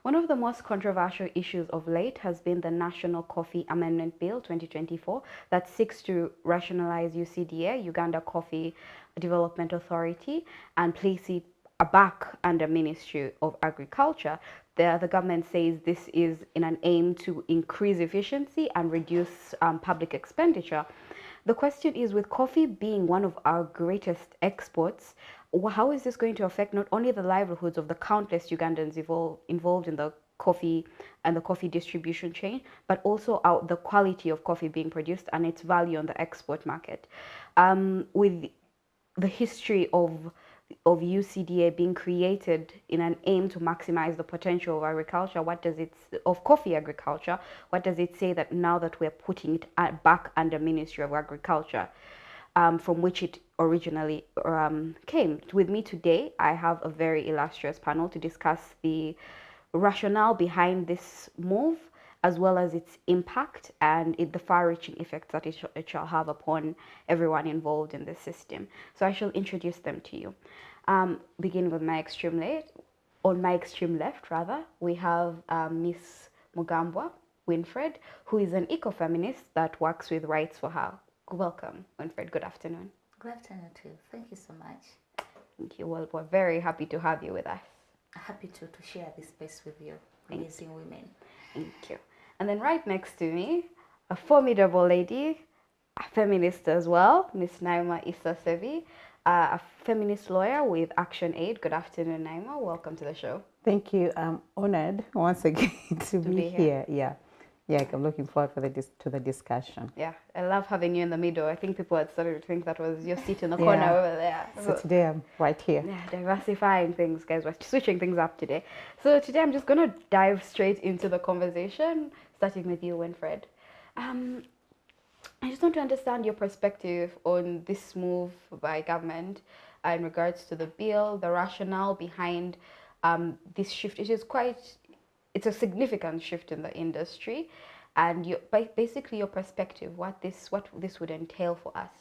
One of the most controversial issues of late has been the National Coffee Amendment Bill 2024 that seeks to rationalize UCDA, Uganda Coffee Development Authority, and place it back under Ministry of Agriculture. The government says this is in an aim to increase efficiency and reduce public expenditure. The question is, with coffee being one of our greatest exports, how is this going to affect not only the livelihoods of the countless Ugandans involved in the coffee and the coffee distribution chain, but also the quality of coffee being produced and its value on the export market? With the history of UCDA being created in an aim to maximize the potential of agriculture, of coffee agriculture, what does it say that now that we're putting it back under Ministry of Agriculture, from which it originally came? With me today, I have a very illustrious panel to discuss the rationale behind this move, as well as its impact and the far-reaching effects that it shall have upon everyone involved in the system. So I shall introduce them to you. Beginning with my extreme left, on my extreme left, rather, we have Miss Mugambwa, Winfred, who is an ecofeminist that works with Rights for Her. Welcome, Winfred. Good afternoon. Good afternoon to you. Thank you so much. Thank you. Well, we're very happy to have you with us. Happy to share this space with you, amazing women. Thank you. And then right next to me, a formidable lady, a feminist as well, Miss Naima Isa a feminist lawyer with Action Aid. Good afternoon, Naima. Welcome to the show. Thank you. I'm honored once again to be here. Yeah, I'm looking forward to the discussion. Yeah, I love having you in the middle. I think people had started to think that was your seat in the corner over there. So today I'm right here. Yeah, diversifying things, guys. We're switching things up today. So today I'm just going to dive straight into the conversation, starting with you, Winfred. I just want to understand your perspective on this move by government in regards to the bill, the rationale behind this shift. It's a significant shift in the industry, and basically your perspective, what this would entail for us,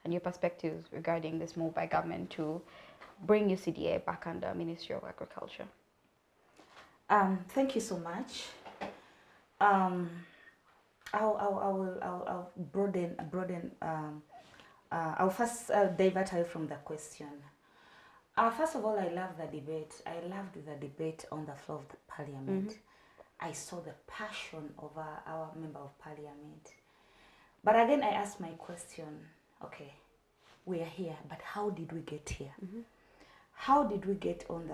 and your perspectives regarding this move by government to bring UCDA back under Ministry of Agriculture. Thank you so much. I'll broaden. I'll first divert away from the question. First of all, I love the debate. I loved the debate on the floor of the parliament. Mm-hmm. I saw the passion of our member of parliament. But again, I asked my question, okay, we are here, but how did we get here? Mm-hmm. How did we get on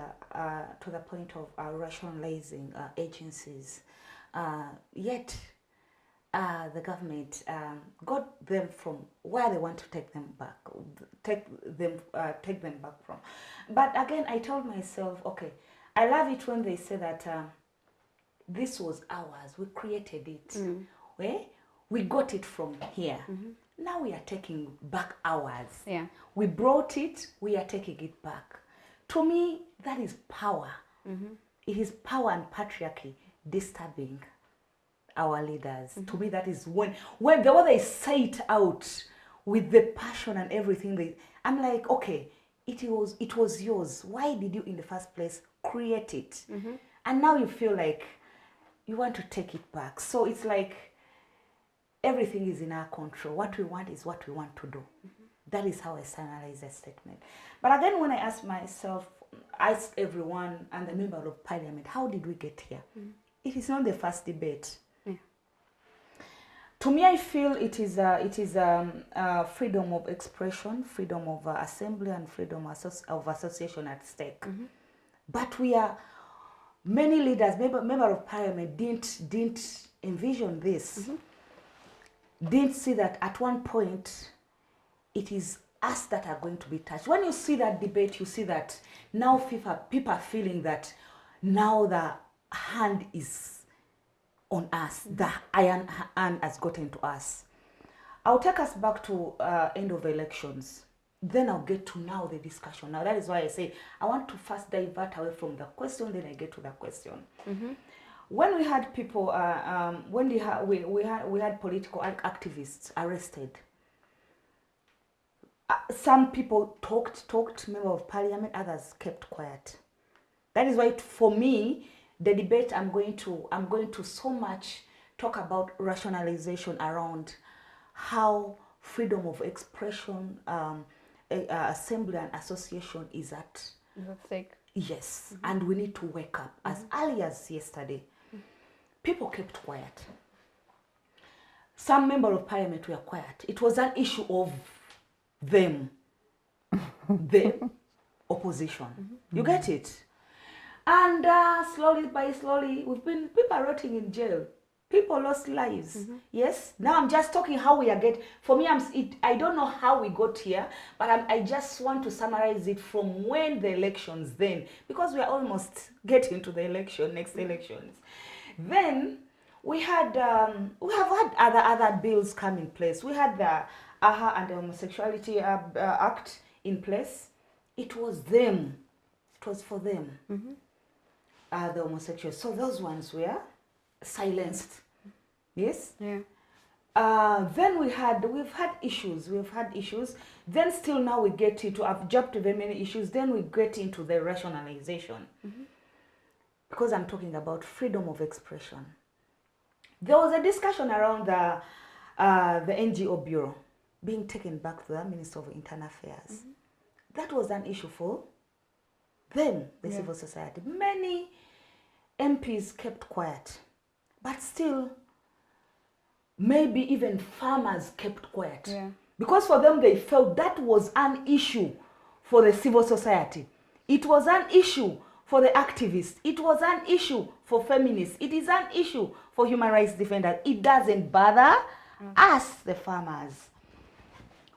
to the point of rationalizing agencies? Yet the government got them from where they want to take them back from. But again, I told myself, okay, I love it when they say that this was ours, we created it. We got it from here. Mm-hmm. Now we are taking back ours. Yeah. We brought it, we are taking it back. To me, that is power. Mm-hmm. It is power and patriarchy disturbing our leaders. Mm-hmm. To me, that is when the way they say it out with the passion and everything, I'm like, okay, it was yours. Why did you in the first place create it? Mm-hmm. And now you feel like you want to take it back. So it's like everything is in our control. What we want is what we want to do. Mm-hmm. That is how I summarize that statement. But again, when I ask everyone and the member of parliament, how did we get here? Mm-hmm. It is not the first debate. Yeah. To me, I feel it is freedom of expression, freedom of assembly, and freedom of association at stake. Mm-hmm. But many leaders, member of parliament, didn't envision this. Mm-hmm. Didn't see that at one point it is us that are going to be touched. When you see that debate, you see that now people are feeling that now the hand is on us, the iron hand has gotten to us. I'll take us back to end of elections. Then I'll get to now the discussion. Now that is why I say I want to first divert away from the question, then I get to the question. Mm-hmm. When we had people, we had political activists arrested. Some people talked, member of parliament, others kept quiet. That is why, for me, the debate I'm going to so much talk about rationalization around how freedom of expression, assembly and association is at stake. Yes, and we need to wake up. As early as yesterday, people kept quiet. Some member of parliament were quiet. It was an issue of them, the opposition. You get it? And slowly by slowly, people are rotting in jail. People lost lives. Yes. Now I'm just talking how we are getting. For me, I don't know how we got here, but I just want to summarize it from when the elections then, because we are almost getting to the next elections. Then we have had other bills come in place. We had the AHA and the Homosexuality Act in place. It was them. It was for them. The homosexuals. So those ones were silenced. Yes. Yeah. Then we've had issues. Then still now we get into, I've jumped very many issues. Then we get into the rationalization, because I'm talking about freedom of expression. There was a discussion around the NGO bureau being taken back to the Minister of Internal Affairs. That was an issue for them, the civil society. Many MPs kept quiet, but still, maybe even farmers kept quiet. Yeah. Because for them, they felt that was an issue for the civil society. It was an issue for the activists. It was an issue for feminists. It is an issue for human rights defenders. It doesn't bother us, the farmers.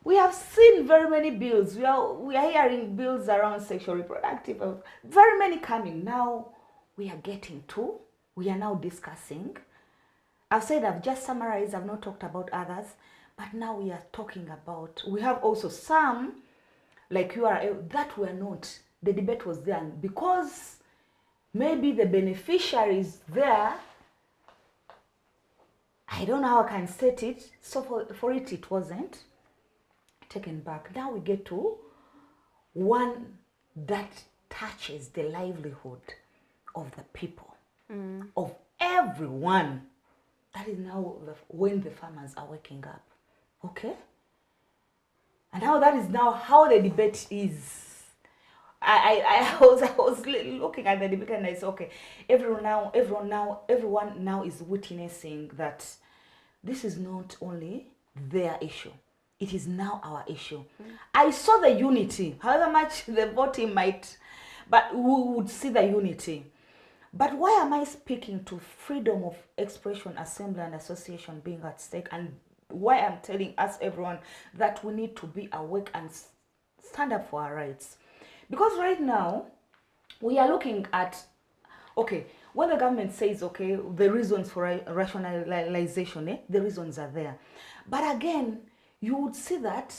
We have seen very many bills. We are hearing bills around sexual reproductive health. Very many coming. Now we are now discussing. I've said I've just summarized, I've not talked about others, but now we are talking about, we have also some, like URL, that were not, the debate was there, and because maybe the beneficiaries there, I don't know how I can state it, so for it wasn't taken back. Now we get to one that touches the livelihood of the people, of everyone. That is now when the farmers are waking up. Okay? And now that is now how the debate is. I was looking at the debate and I said, okay, everyone now is witnessing that this is not only their issue. It is now our issue. I saw the unity, however much the voting might, but we would see the unity. But why am I speaking to freedom of expression, assembly, and association being at stake? And why I'm telling us, everyone, that we need to be awake and stand up for our rights? Because right now, we are looking at, okay, when the government says, okay, the reasons for rationalization, the reasons are there. But again, you would see that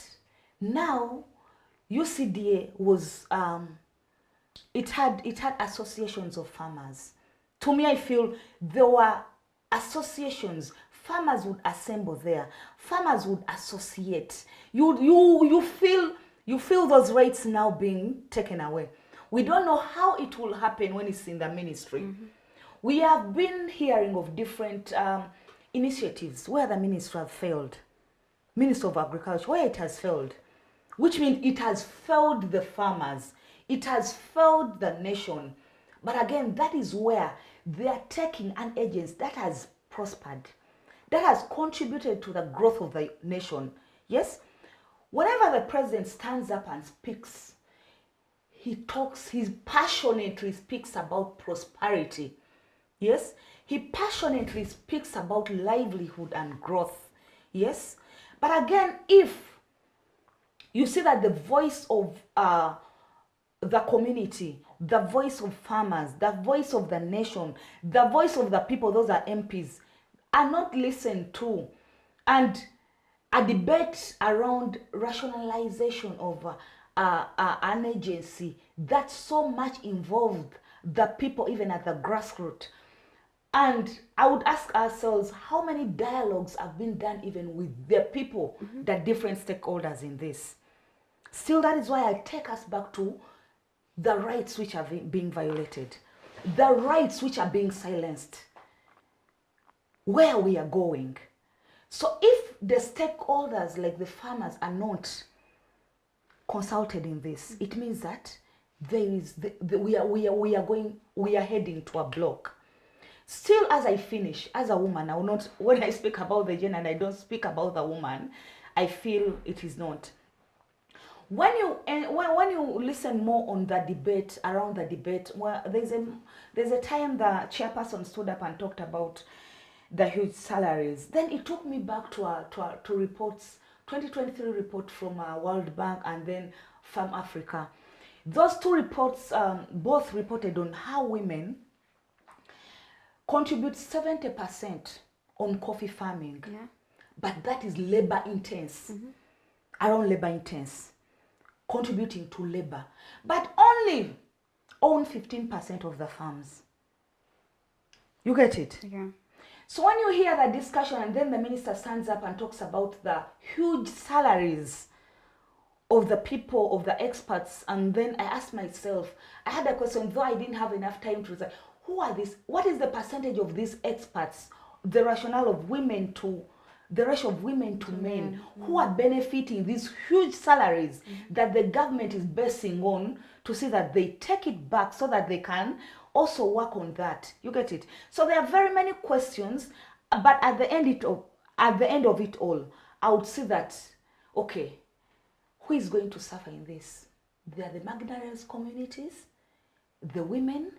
now UCDA was... It had associations of farmers. To me, I feel there were associations. Farmers would assemble there. Farmers would associate. You feel those rights now being taken away. We don't know how it will happen when it's in the ministry. We have been hearing of different initiatives where the ministry have failed. Minister of Agriculture, where it has failed, which means it has failed the farmers. It has failed the nation. But again, that is where they are taking an agency that has prospered, that has contributed to the growth of the nation. Yes? Whenever the president stands up and speaks, he passionately speaks about prosperity. Yes? He passionately speaks about livelihood and growth. Yes? But again, if you see that the voice of the community, the voice of farmers, the voice of the nation, the voice of the people, those are MPs, are not listened to, and a debate around rationalization of an agency that so much involved the people even at the grassroots. And I would ask ourselves, how many dialogues have been done even with the people, the different stakeholders in this? Still, that is why I take us back to the rights which are being violated. the rights which are being silenced, where we are going. So if the stakeholders like the farmers are not consulted in this, it means that there is we are heading to a block. Still, as I finish, as a woman, I will not, when I speak about the gender and I don't speak about the woman, I feel it is not. When you listen more on the debate, around the debate, well, there's a time the chairperson stood up and talked about the huge salaries. Then it took me back to reports, 2023 report from World Bank and then Farm Africa. Those two reports both reported on how women contribute 70% on coffee farming, but that is labor intense, around labor intense, contributing to labor, but only own 15% of the farms. You get it? Yeah. So when you hear the discussion and then the minister stands up and talks about the huge salaries of the people, of the experts, and then I asked myself, I had a question, though I didn't have enough time to say, who are these? What is the percentage of these experts, the rationale of women to, the ratio of women to men, who are benefiting these huge salaries that the government is basing on to see that they take it back so that they can also work on that. You get it? So there are very many questions, but at the end of it all, I would say that, okay, who is going to suffer in this? They are the marginalized communities, the women,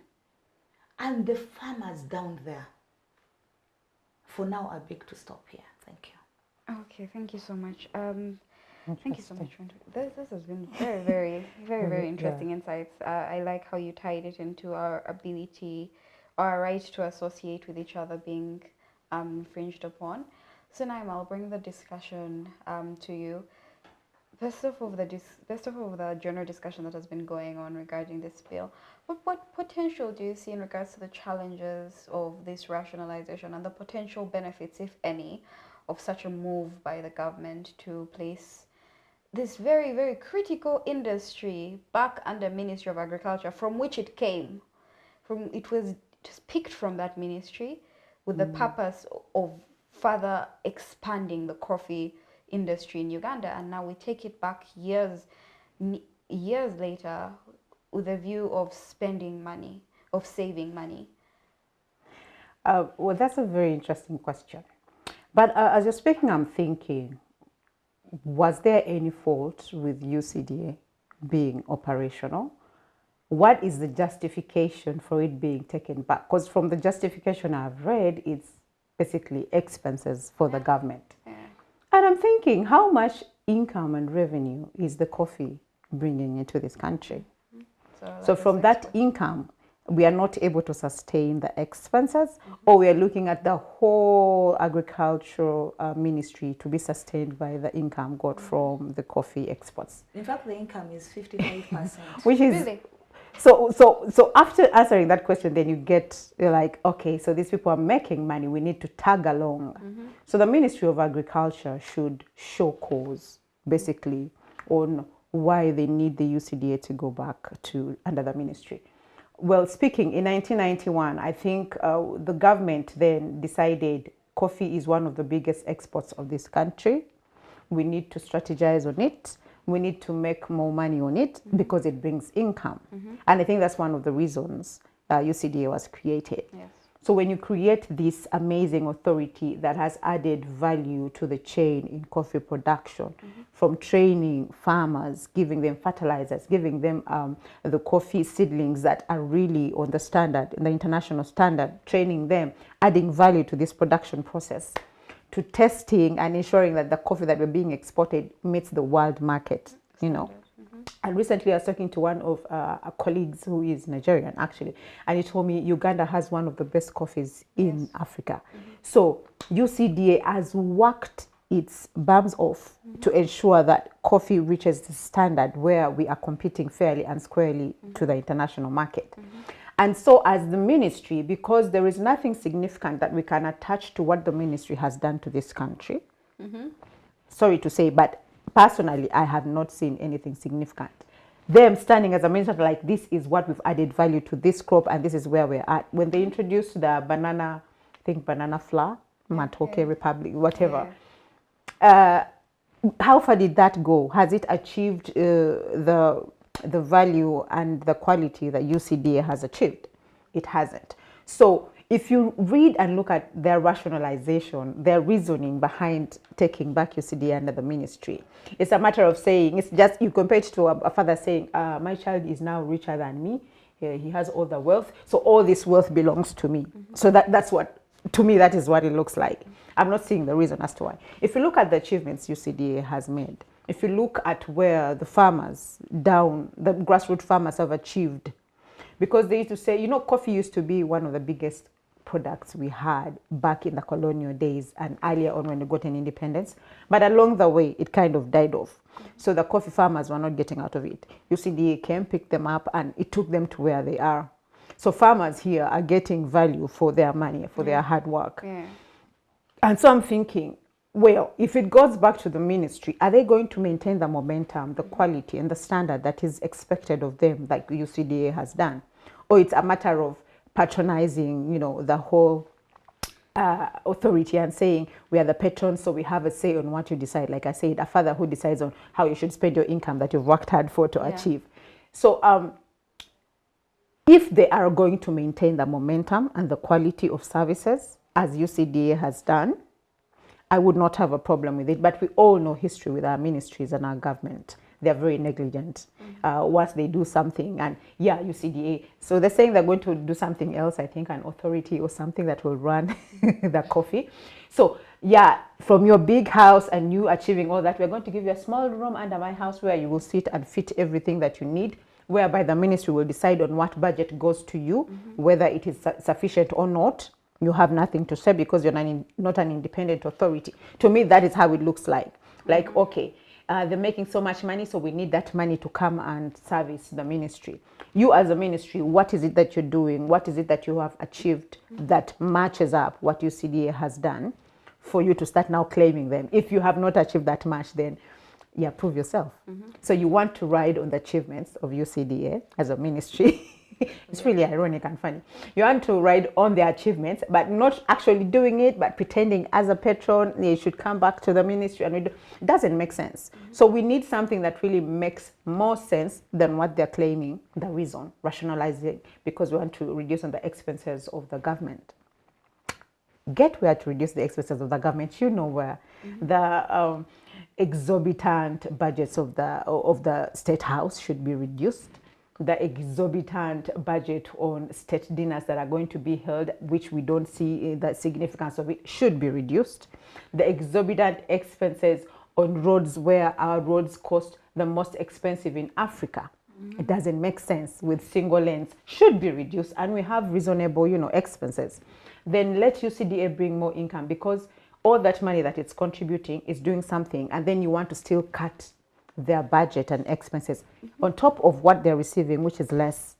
and the farmers down there. For now, I beg to stop here. Thank you. Okay, thank you so much. Thank you so much. This has been very interesting insights. I like how you tied it into our ability, our right to associate with each other being infringed upon. So Naima, I'll bring the discussion to you. First of all, the general discussion that has been going on regarding this bill, what potential do you see in regards to the challenges of this rationalization and the potential benefits, if any, of such a move by the government to place this very critical industry back under Ministry of Agriculture, from which it came? It was just picked from that ministry with the purpose of further expanding the coffee industry in Uganda, and now we take it back years later with a view of spending money, of saving money. Well, that's a very interesting question. But as you're speaking, I'm thinking, was there any fault with UCDA being operational? What is the justification for it being taken back? Because from the justification I've read, it's basically expenses for the government. Yeah. And I'm thinking, how much income and revenue is the coffee bringing into this country? So from that income, we are not able to sustain the expenses, or we are looking at the whole agricultural ministry to be sustained by the income got from the coffee exports. In fact, the income is 55%. Which is really? So after answering that question, then you're like, okay, so these people are making money, we need to tag along. So the Ministry of Agriculture should show cause, basically, on why they need the UCDA to go back to under the ministry. Well, speaking in 1991, I think the government then decided coffee is one of the biggest exports of this country. We need to strategize on it. We need to make more money on it because it brings income. And I think that's one of the reasons UCDA was created. Yes. So when you create this amazing authority that has added value to the chain in coffee production, from training farmers, giving them fertilizers, giving them the coffee seedlings that are really on the standard, the international standard, training them, adding value to this production process, to testing and ensuring that the coffee that we're being exported meets the world market, you know. And recently I was talking to one of our colleagues who is Nigerian, actually, and he told me Uganda has one of the best coffees in Africa. So UCDA has worked its bums off to ensure that coffee reaches the standard where we are competing fairly and squarely to the international market. And so as the ministry, because there is nothing significant that we can attach to what the ministry has done to this country, sorry to say, but personally, I have not seen anything significant. them standing as a minister like, this is what we've added value to this crop and this is where we're at. When they introduced the banana, I think banana flour, Matoke Republic, whatever, how far did that go? Has it achieved the value and the quality that UCDA has achieved? It hasn't. So if you read and look at their rationalization, their reasoning behind taking back UCDA under the ministry, it's a matter of saying, it's just, you compare it to a father saying, my child is now richer than me, he has all the wealth, so all this wealth belongs to me. So that's what, to me, that is what it looks like. I'm not seeing the reason as to why. If you look at the achievements UCDA has made, if you look at where the farmers down, the grassroots farmers have achieved, because they used to say, coffee used to be one of the biggest products we had back in the colonial days and earlier on when we got an independence. But along the way, it kind of died off. So the coffee farmers were not getting out of it. UCDA came, picked them up, and it took them to where they are. So farmers here are getting value for their money, for their hard work. Yeah. And so I'm thinking, well, if it goes back to the ministry, are they going to maintain the momentum, the quality, and the standard that is expected of them, like UCDA has done? Or it's a matter of patronizing, the whole authority and saying, we are the patrons, so we have a say on what you decide. Like I said, a father who decides on how you should spend your income that you've worked hard for to achieve. So if they are going to maintain the momentum and the quality of services, as UCDA has done, I would not have a problem with it. But we all know history with our ministries and our government. They're very negligent. Once they do something, and UCDA. So they're saying they're going to do something else, I think, an authority or something that will run the coffee. So from your big house and you achieving all that, we're going to give you a small room under my house where you will sit and fit everything that you need, whereby the ministry will decide on what budget goes to you, whether it is sufficient or not. You have nothing to say because you're not an independent authority. To me, that is how it looks like. Like, okay, they're making so much money, so we need that money to come and service the ministry. You as a ministry, what is it that you're doing? What is it that you have achieved that matches up what UCDA has done for you to start now claiming them? If you have not achieved that much, then prove yourself. So you want to ride on the achievements of UCDA as a ministry. It's really ironic and funny. You want to ride on their achievements, but not actually doing it, but pretending as a patron, they should come back to the ministry. And it doesn't make sense. So we need something that really makes more sense than what they're claiming, the reason, rationalizing, because we want to reduce on the expenses of the government. Get where to reduce the expenses of the government. You know where. The exorbitant budgets of the State House should be reduced. The exorbitant budget on state dinners that are going to be held, which we don't see the significance of it, should be reduced. The exorbitant expenses on roads where our roads cost the most expensive in Africa. It doesn't make sense with single lanes, should be reduced, and we have reasonable, expenses. Then let UCDA bring more income, because all that money that it's contributing is doing something, and then you want to still cut their budget and expenses on top of what they're receiving, which is less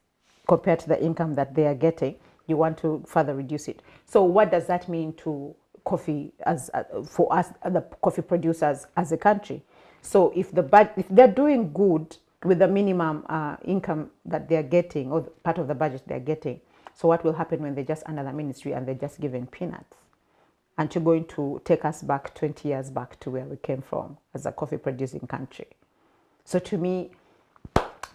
compared to the income that they are getting. You want to further reduce it. So what does that mean to coffee as for us, the coffee producers as a country? So if they're doing good with the minimum income that they're getting, or part of the budget they're getting, so what will happen when they're just under the ministry and they're just given peanuts? And you're going to take us back 20 years back to where we came from as a coffee producing country. So to me,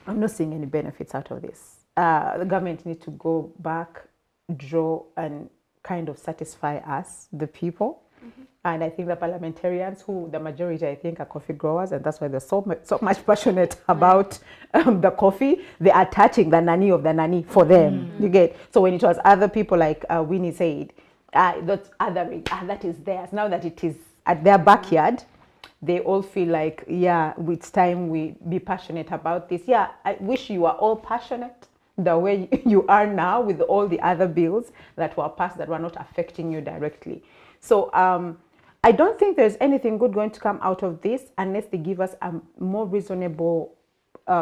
I'm not seeing any benefits out of this. The government needs to go back, draw, and kind of satisfy us, the people. And I think the parliamentarians, who the majority, I think, are coffee growers, and that's why they're so much passionate about the coffee. They are touching the nani of the nani for them. You get? So when it was other people like Winnie said, that is theirs. Now that it is at their backyard, they all feel like, it's time we be passionate about this. I wish you were all passionate the way you are now with all the other bills that were passed that were not affecting you directly. So I don't think there's anything good going to come out of this unless they give us a more reasonable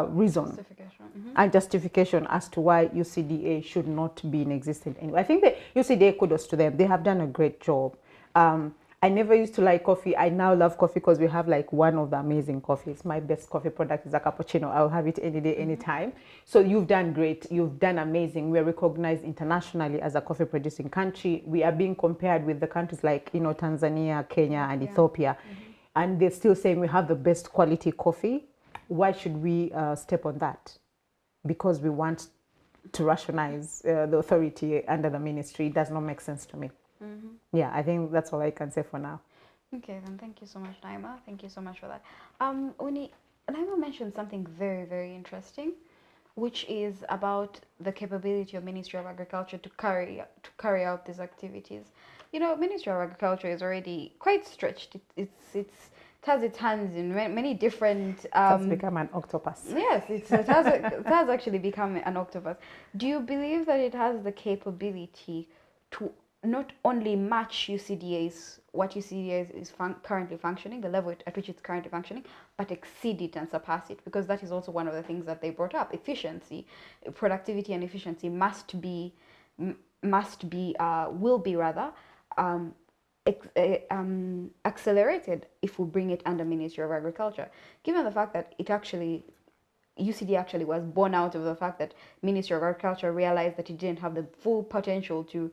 reason and justification as to why UCDA should not be in existence anyway. I think the UCDA, kudos to them. They have done a great job. I never used to like coffee. I now love coffee because we have like one of the amazing coffees. My best coffee product is a cappuccino. I'll have it any day, anytime. So you've done great. You've done amazing. We're recognized internationally as a coffee producing country. We are being compared with the countries like, Tanzania, Kenya, and Ethiopia. And they're still saying we have the best quality coffee. Why should we step on that? Because we want to rationalize the authority under the ministry. It does not make sense to me. Yeah, I think that's all I can say for now. Okay, then thank you so much, Naima. Thank you so much for that. Naima mentioned something very, very interesting, which is about the capability of Ministry of Agriculture to carry out these activities. Ministry of Agriculture is already quite stretched. It has its hands in many different. It has become an octopus. Yes, it has actually become an octopus. Do you believe that it has the capability to not only match what UCDA is currently functioning, the level at which it's currently functioning, but exceed it and surpass it? Because that is also one of the things that they brought up. Efficiency, productivity and efficiency will be accelerated if we bring it under Ministry of Agriculture. Given the fact that UCD actually was born out of the fact that Ministry of Agriculture realized that it didn't have the full potential to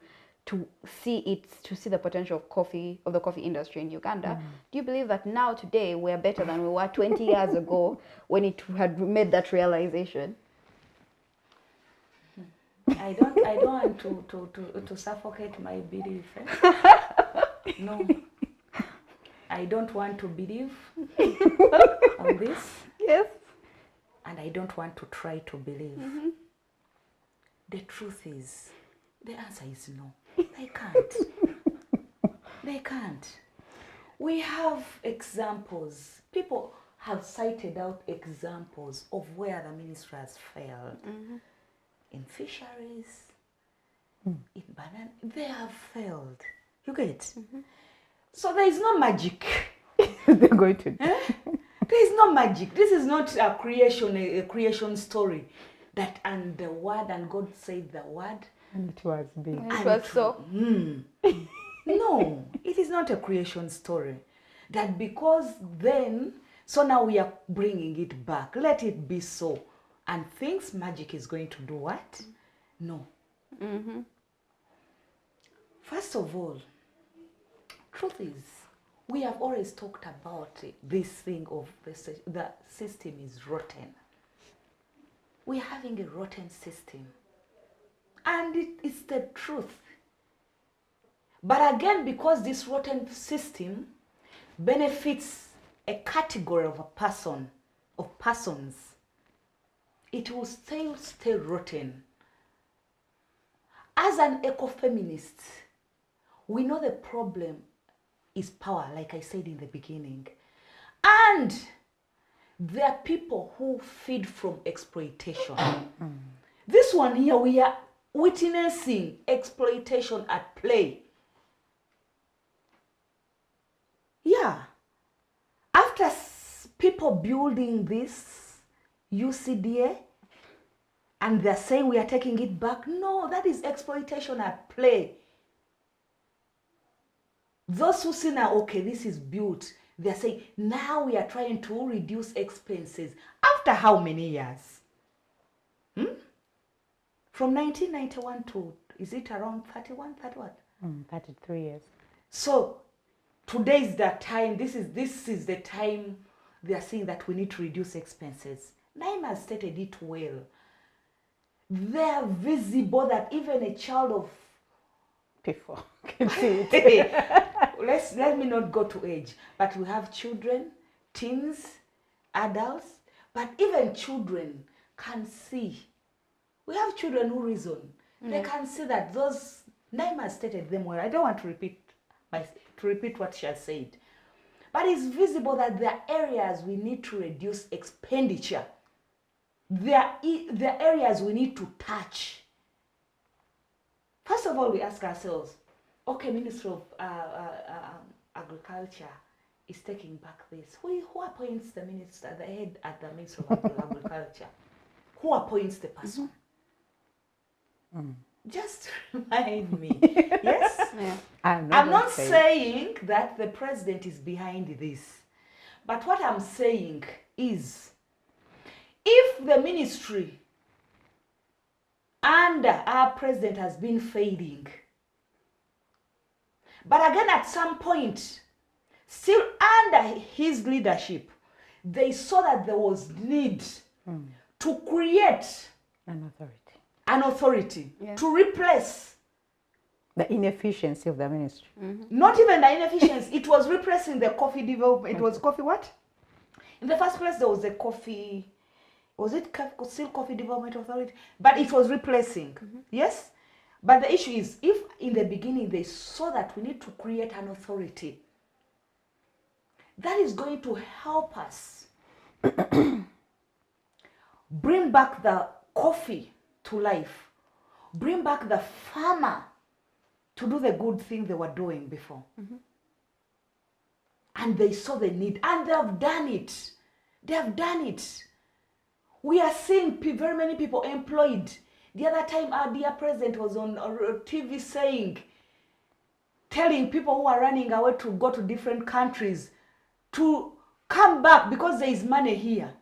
see the potential of the coffee industry in Uganda. Do you believe that now today we are better than we were 20 years ago when it had made that realization? I don't want to suffocate my belief. No, I don't want to believe on this. Yes. And I don't want to try to believe. The truth is, the answer is no. They can't. They can't. We have examples. People have cited out examples of where the ministry has failed. In fisheries, in banana, they have failed. You get? So there is no magic. They're going to. There is no magic. This is not a creation story. That and the word and God said the word. And it was big. It was so. No, it is not a creation story. That because then, so now we are bringing it back. Let it be so. And magic is going to do what? No. First of all, truth is, we have always talked about this thing of the system is rotten. We're having a rotten system. And it's the truth. But again, because this rotten system benefits a category of persons, it will still stay rotten. As an ecofeminist, we know the problem is power, like I said in the beginning. And there are people who feed from exploitation. This one here, we are witnessing exploitation at play. Yeah. After people building this UCDA, and they're saying we are taking it back, no, that is exploitation at play. Those who say now, okay, this is built, they're saying now we are trying to reduce expenses. After how many years? From 1991 to, is it around 31, 33 years. So today is the time, this is the time they are saying that we need to reduce expenses. Naima has stated it well. They are visible that even a child of People can see it. let me not go to age, but we have children, teens, adults, but even children can see. We have children who reason. They can see that those, Naima stated them well. I don't want to repeat what she has said. But it's visible that there are areas we need to reduce expenditure. There are areas we need to touch. First of all, we ask ourselves, okay, Ministry of Agriculture is taking back this. Who appoints the minister, the head at the Ministry of Agriculture? Who appoints the person? Just remind me. Yes? Yeah. I'm not saying that the president is behind this. But what I'm saying is, if the ministry under our president has been failing, but again at some point, still under his leadership, they saw that there was need to create an authority to replace the inefficiency of the ministry. not even the inefficiency. It was replacing the coffee development. It was coffee what? In the first place, there was a coffee. Was it still Coffee Development Authority? But it was replacing. Yes? But the issue is, if in the beginning they saw that we need to create an authority, that is going to help us bring back the coffee to life, bring back the farmer to do the good thing they were doing before. And they saw the need, and they have done it. They have done it. We are seeing very many people employed. The other time our dear president was on TV telling people who are running away to go to different countries to come back because there is money here.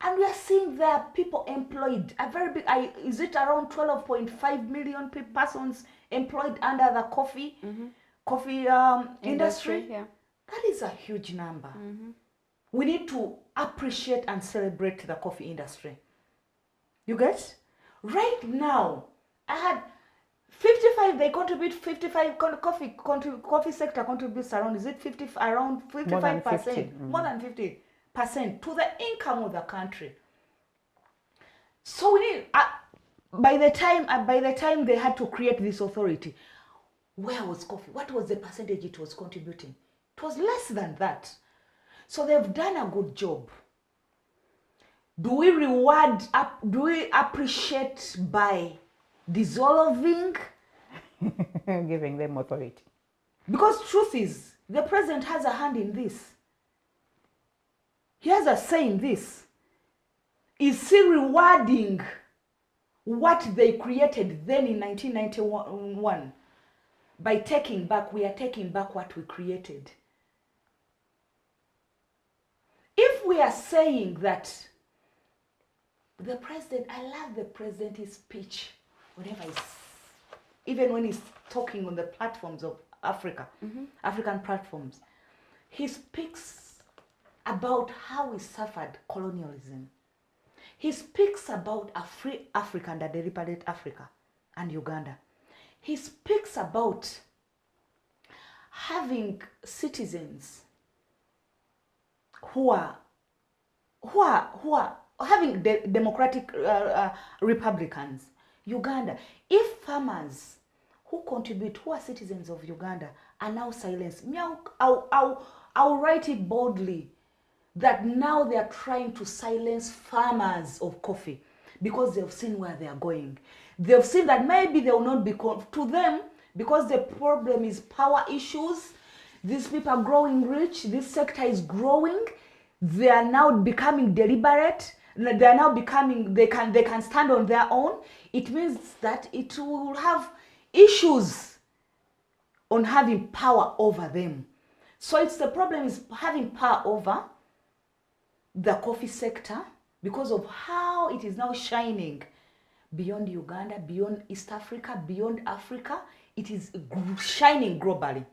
And we are seeing there are people employed. A very big, is it around 12.5 million persons employed under the coffee industry? Yeah. That is a huge number. We need to appreciate and celebrate the coffee industry. You get? Right now, I had 55, they contribute 55, coffee sector contributes around, is it 50, around 55%, more than 50% to the income of the country. So we need, by the time they had to create this authority, where was coffee? What was the percentage it was contributing? It was less than that. So they've done a good job. Do we appreciate by dissolving? Giving them authority. Because truth is, the president has a hand in this. He has a say in this. Is he rewarding what they created then in 1991? By taking back, we are taking back what we created. If we are saying that the president, I love the president, his speech, even when he's talking on the platforms of Africa, African platforms, he speaks about how we suffered colonialism. He speaks about a free Africa and a deliberate Africa and Uganda. He speaks about having citizens who are having democratic Republicans. Uganda, if farmers who contribute, who are citizens of Uganda, are now silenced, I'll write it boldly that now they are trying to silence farmers of coffee because they've seen where they are going. They've seen that maybe they will not be to them, because the problem is power issues. These people are growing rich. This sector is growing. They are now becoming deliberate. They are now becoming, they can stand on their own. It means that it will have issues on having power over them. So it's the problem is having power over the coffee sector because of how it is now shining beyond Uganda, beyond East Africa, beyond Africa. It is shining globally.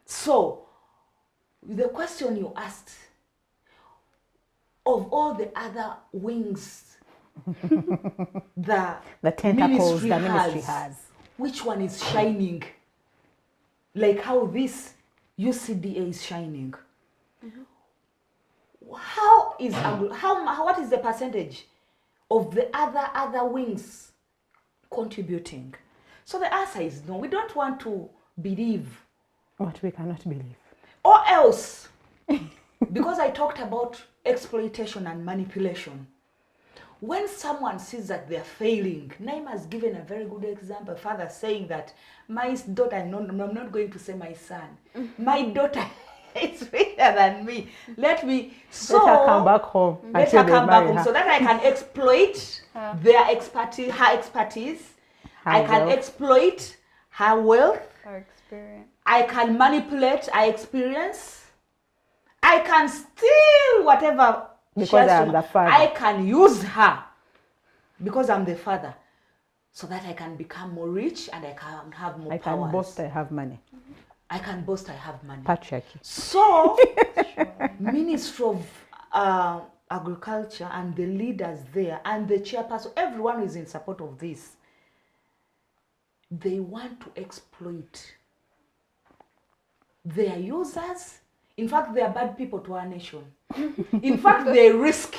So the question you asked, of all the other wings the tentacles the ministry has, which one is shining? Like how this UCDA is shining. What is the percentage of the other wings contributing? So the answer is no. We don't want to believe what we cannot believe. Or else, because I talked about exploitation and manipulation. When someone sees that they're failing, Naima has given a very good example. Father saying that my daughter, I'm not going to say my son, my daughter is richer than me. Let her come back home. Let her come back home so that I can exploit her expertise, I can wealth. exploit her wealth. Our experience. I can manipulate her experience. I can steal whatever Because she has I to am the ma- father. I can use her because I'm the father, so that I can become more rich and I can have more I powers. can boast I have money. I can boast I have money. Patriarchy. So, Ministry of Agriculture and the leaders there and the chairperson, everyone is in support of this. They want to exploit their users. In fact, they are bad people to our nation. In fact, they risk.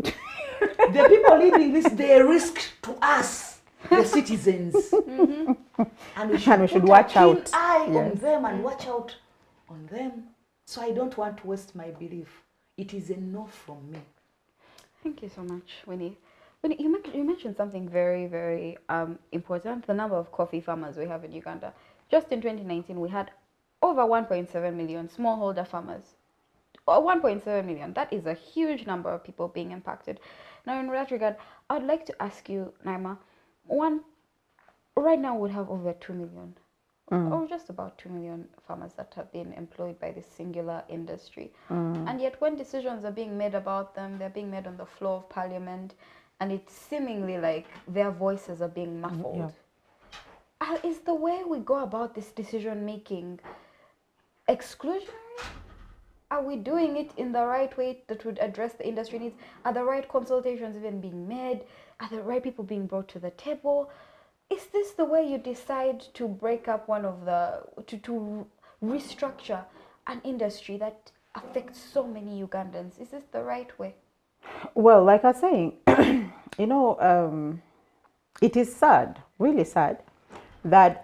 The people leading this, they risk to us, the citizens. And we should, should put watch a keen out. eye on Yes. them and watch out on them. So I don't want to waste my belief. It is a no from me. Thank you so much, Winnie. Winnie, you mentioned something very, very important, the number of coffee farmers we have in Uganda. Just in 2019, we had over 1.7 million smallholder farmers. 1.7 million, that is a huge number of people being impacted. Now, in that regard, I'd like to ask you, Naima, right now we have over 2 million, or just about 2 million farmers that have been employed by this singular industry. And yet when decisions are being made about them, they're being made on the floor of parliament, and it's seemingly like their voices are being muffled. Is the way we go about this decision making exclusionary? Are we doing it in the right way that would address the industry needs? Are the right consultations even being made? Are the right people being brought to the table? Is this the way you decide to break up one of the, to restructure an industry that affects so many Ugandans? Is this the right way? Well, like I was saying, it is sad, really sad, that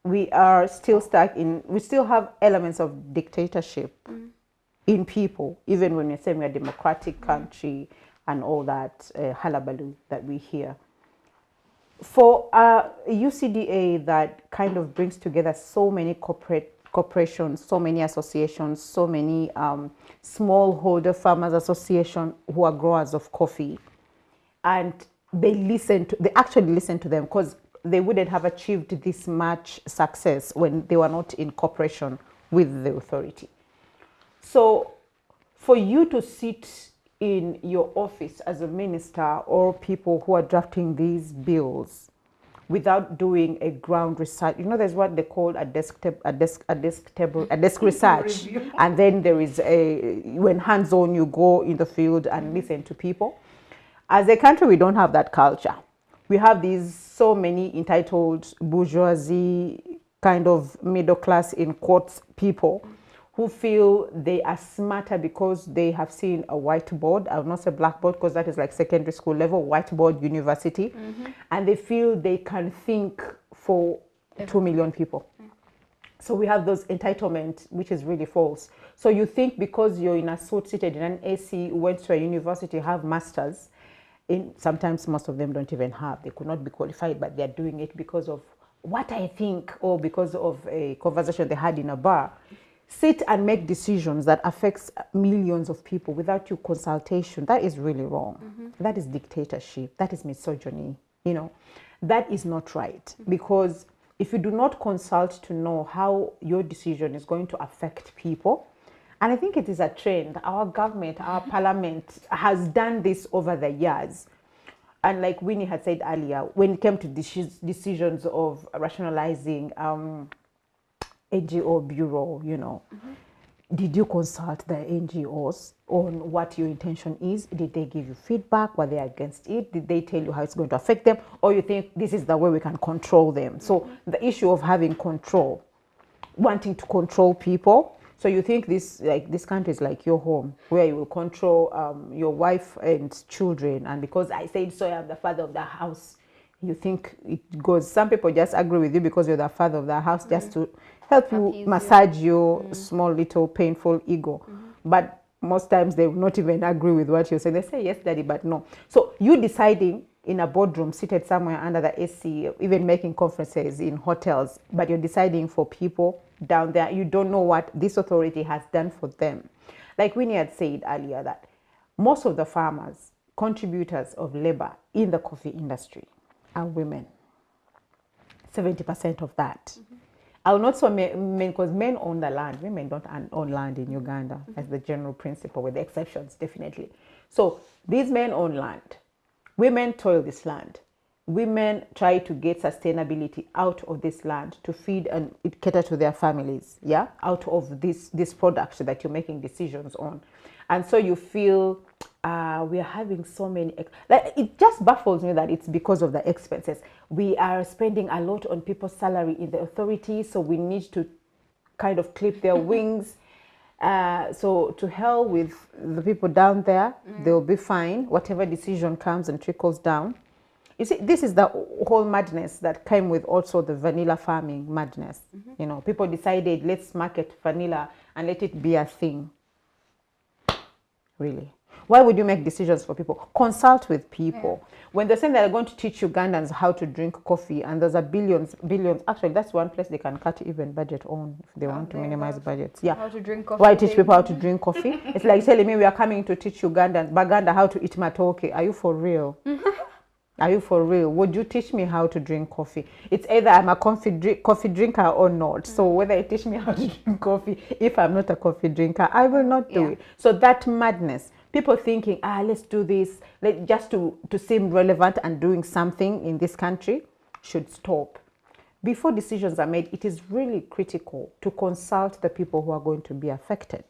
we are still stuck we still have elements of dictatorship in people, even when we're saying we're a democratic country and all that hullabaloo that we hear. For a UCDA that kind of brings together so many corporations, so many associations, so many smallholder farmers association who are growers of coffee, and they actually listen to them, because they wouldn't have achieved this much success when they were not in cooperation with the authority. So for you to sit in your office as a minister or people who are drafting these bills without doing a ground research, there's what they call a desk research, and then there is when hands-on, you go in the field and listen to people. As a country, we don't have that culture. We have so many entitled bourgeoisie, kind of middle class in quotes people, who feel they are smarter because they have seen a whiteboard. I will not say blackboard, because that is like secondary school level, whiteboard university. And they feel they can think for 2 million people. So we have those entitlement, which is really false. So you think because you're in a suit, seated in an AC, went to a university, have masters, sometimes most of them don't even have, they could not be qualified, but they're doing it because of what I think, or because of a conversation they had in a bar. Sit and make decisions that affects millions of people without your consultation. That is really wrong. That is dictatorship. That is misogyny. That is not right. Because if you do not consult to know how your decision is going to affect people, and I think it is a trend, our government, our parliament has done this over the years. And like Winnie had said earlier, when it came to decisions of rationalizing NGO bureau, did you consult the NGOs on what your intention is? Did they give you feedback? Were they against it? Did they tell you how it's going to affect them? Or you think this is the way we can control them? So the issue of having control, wanting to control people. So you think this country is like your home, where you will control your wife and children. And because I said so, I'm the father of the house. You think it goes. Some people just agree with you because you're the father of the house, just to help you massage your small little painful ego. But most times they will not even agree with what you're saying. They say, yes, daddy, but no. So you deciding in a boardroom, seated somewhere under the AC, even making conferences in hotels, but you're deciding for people down there. You don't know what this authority has done for them. Like Winnie had said earlier, that most of the farmers, contributors of labor in the coffee industry, are women. 70% of that. I will not say men, because men own the land. Women don't own land in Uganda as the general principle, with the exceptions, definitely. So these men own land. Women toil this land. Women try to get sustainability out of this land to feed and cater to their families, yeah, out of this product that you're making decisions on. And so you feel we are having so many, like, it just baffles me that it's because of the expenses. We are spending a lot on people's salary in the authority, so we need to kind of clip their wings. So to hell with the people down there, they'll be fine. Whatever decision comes and trickles down. You see, this is the whole madness that came with also the vanilla farming madness. You know, people decided, let's market vanilla and let it be a thing. Really? Why would you make decisions for people? Consult with people. When they're saying they're going to teach Ugandans how to drink coffee, and there's a billions, actually that's one place they can cut even budget on if they want to minimize budgets. Yeah. How to drink coffee. Why teach people how to drink coffee? It's like telling me we are coming to teach Baganda how to eat matoke. Are you for real? Are you for real? Would you teach me how to drink coffee? It's either I'm a coffee drinker or not. So whether you teach me how to drink coffee, if I'm not a coffee drinker, I will not do it. So that madness, people thinking, let's do this, just to seem relevant and doing something in this country, should stop. Before decisions are made, it is really critical to consult the people who are going to be affected.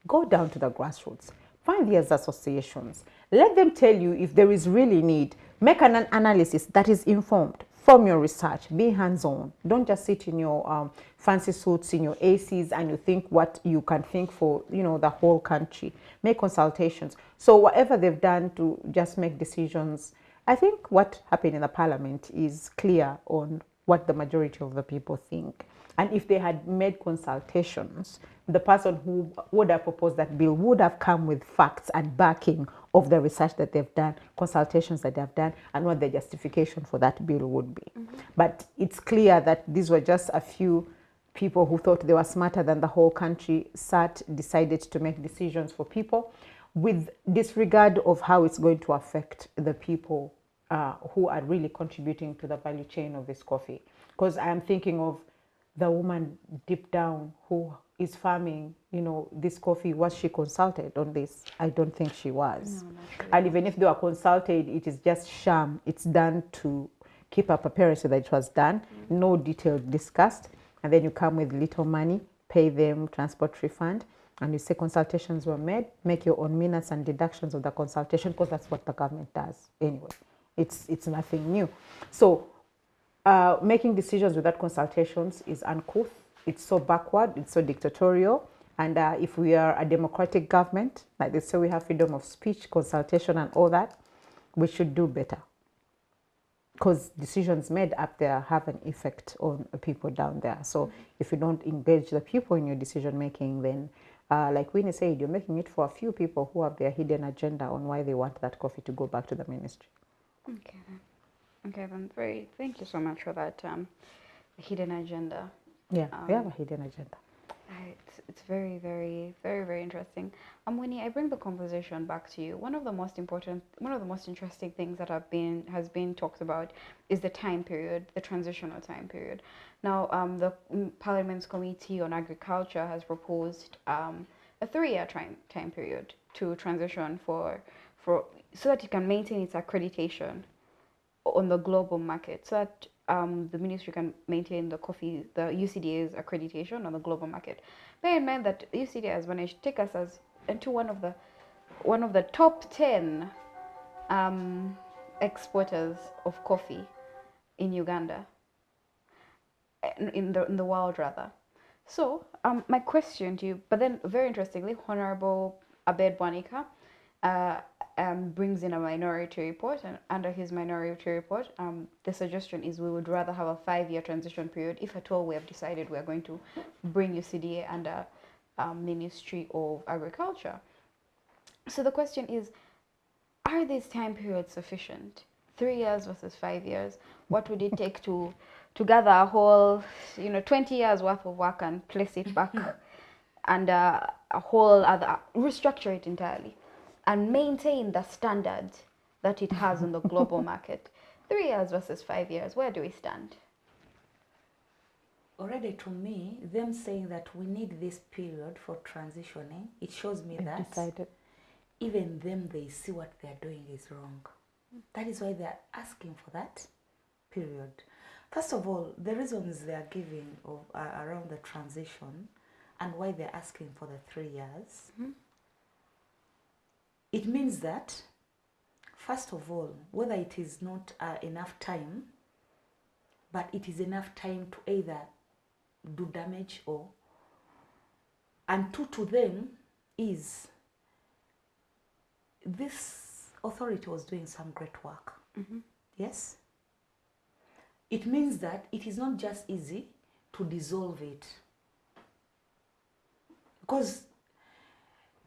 Go down to the grassroots. Find these associations. Let them tell you if there is really need. Make an analysis that is informed. Form your research. Be hands-on. Don't just sit in your fancy suits, in your ACs, and you think what you can think for, the whole country. Make consultations. So whatever they've done to just make decisions, I think what happened in the parliament is clear on what the majority of the people think. And if they had made consultations, the person who would have proposed that bill would have come with facts and backing of the research that they've done, consultations that they've done, and what the justification for that bill would be. But it's clear that these were just a few people who thought they were smarter than the whole country, decided to make decisions for people with disregard of how it's going to affect the people who are really contributing to the value chain of this coffee. Because I am thinking of the woman deep down who is farming, this coffee. Was she consulted on this? I don't think she was. No, not really. And even if they were consulted, it is just sham. It's done to keep up appearance that it was done. No details discussed. And then you come with little money, pay them transport refund, and you say consultations were made. Make your own minutes and deductions of the consultation, because that's what the government does anyway. It's nothing new. So making decisions without consultations is uncouth. It's so backward. It's so dictatorial. And if we are a democratic government, like they say we have freedom of speech, consultation, and all that, we should do better. Because decisions made up there have an effect on people down there. So if you don't engage the people in your decision making, then like Winnie said, you're making it for a few people who have their hidden agenda on why they want that coffee to go back to the ministry. Okay, then thank you so much for that hidden agenda. Yeah, we have a hidden agenda. It's very, very, very, very interesting. Winnie, I bring the conversation back to you. One of the most interesting things that has been talked about is the time period, the transitional time period. Now, the Parliament's Committee on Agriculture has proposed a 3-year time period to transition so that it can maintain its accreditation on the global market, so that the ministry can maintain the UCDA's accreditation on the global market. Bear in mind that UCDA has managed to take us into one of the top 10 exporters of coffee in Uganda, in the world rather. So my question to you, but then very interestingly, Honorable Abed Bwanika brings in a minority report, and under his minority report, the suggestion is we would rather have a 5-year transition period, if at all we have decided we are going to bring UCDA under Ministry of Agriculture. So the question is, are these time periods sufficient? 3 years versus 5 years? What would it take to gather a whole 20 years worth of work and place it back and a whole other, restructure it entirely and maintain the standard that it has on the global market? 3 years versus 5 years, where do we stand? already to me, them saying that we need this period for transitioning, it shows me that decided. even them, they see what they're doing is wrong. That is why they're asking for that period. First of all, the reasons they are giving around the transition and why they're asking for the 3 years, it means that, first of all, whether it is not enough time, but it is enough time to either do damage or, and two, to them is this authority was doing some great work. Yes? It means that it is not just easy to dissolve it. Because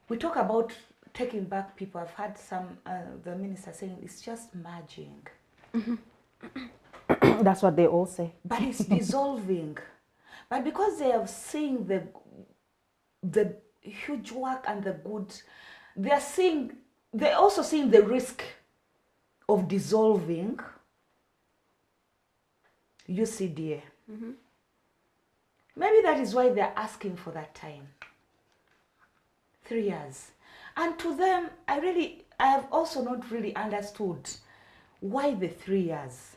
we talk about taking back people. I've had some, the minister saying it's just merging. That's what they all say. But it's dissolving. But because they have seen the huge work and the good, they're also seeing the risk of dissolving UCDA. Maybe that is why they're asking for that time. 3 years. And to them, I have also not really understood why the 3 years.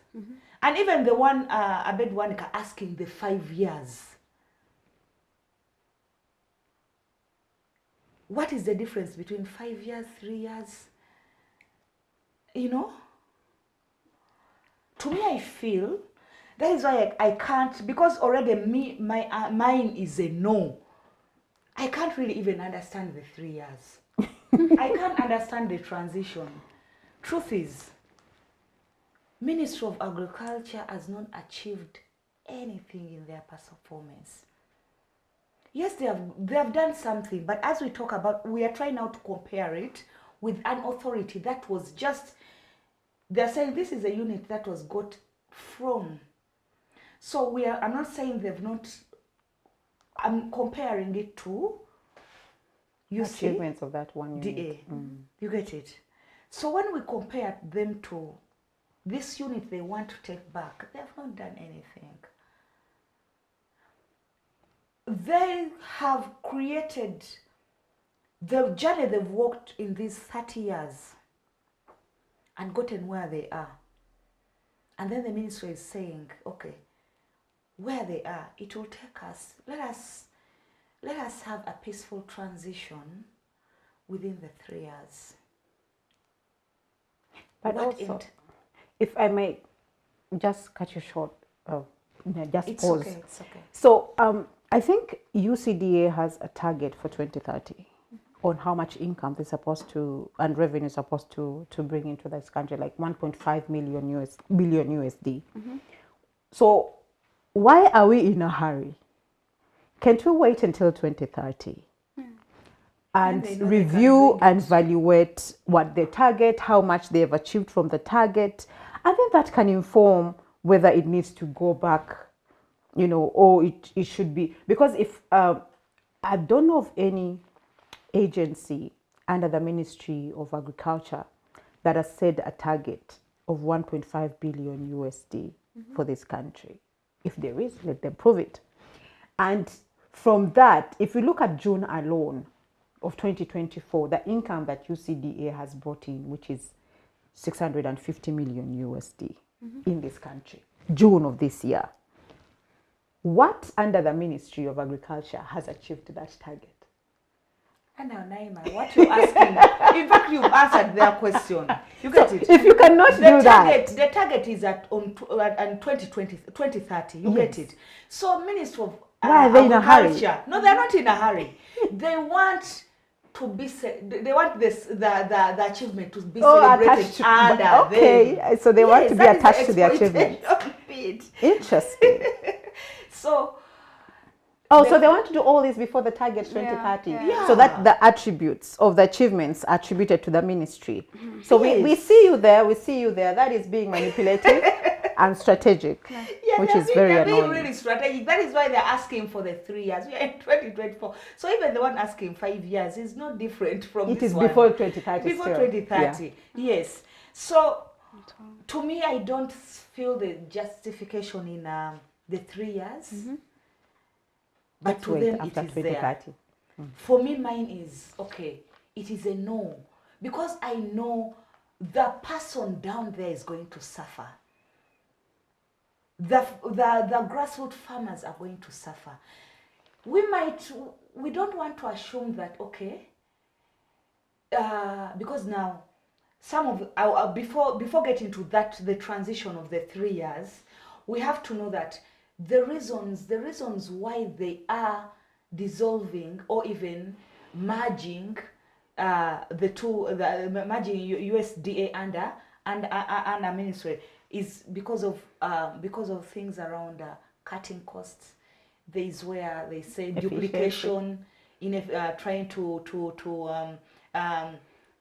And even the one, Abed Wanika asking the 5 years. What is the difference between 5 years, 3 years? You know? To me, I feel that is why I can't, because already mine is a no. I can't really even understand the 3 years. I can't understand the transition. Truth is, Ministry of Agriculture has not achieved anything in their performance. Yes, they have done something, but as we talk about, we are trying now to compare it with an authority that was just, they're saying this is a unit that was got from. So I'm not saying they've not, I'm comparing it to achievements of that one unit. DA. You get it? So when we compare them to this unit they want to take back, they have not done anything. They have created the journey they've walked in these 30 years and gotten where they are. And then the ministry is saying, okay, where they are, it will take us, let us have a peaceful transition within the 3 years. But also, if I may just cut you short, just it's pause. Okay, it's okay. So I think UCDA has a target for 2030 on how much income they're supposed to, and revenue is supposed to bring into this country, like 1.5 billion USD. So why are we in a hurry? Can't we wait until 2030 and review and evaluate what they target, how much they have achieved from the target, and then that can inform whether it needs to go back, you know, or it should be, because if I don't know of any agency under the Ministry of Agriculture that has set a target of 1.5 billion USD for this country. If there is, let them prove it. And from that, if we look at June alone of 2024, the income that UCDA has brought in, which is 650 million USD in this country, June of this year. What under the Ministry of Agriculture has achieved that target? And now, Naima, what you're asking, in fact, you've answered their question. You get it? If you cannot do that. The target is at 2030. You get it? So, Ministry of Why are they in a hurry? No, they're not in a hurry. They want to be, they want this, the achievement to be celebrated under them. Okay, so they want to be attached to the achievement. Interesting. So, so they want to do all this before the target 2030. So that the attributes of the achievements are attributed to the ministry. So we see you there, That is being manipulative and strategic, which is very annoying. Being really strategic. That is why they're asking for the 3 years. We are in 2024. So even the one asking 5 years is not different from it this is one. Before 2030. Before 2030, yes. So to me, I don't feel the justification in the 3 years. But Let's to wait them after it is there. 2030. For me, mine is, okay, it is a no. Because I know the person down there is going to suffer. The grassroots farmers are going to suffer. We don't want to assume that, okay, because now, some of, before getting to that, the transition of the 3 years, we have to know that the reasons why they are dissolving or even merging merging USDA under ministry is because of things around cutting costs. There is where they say duplication, trying to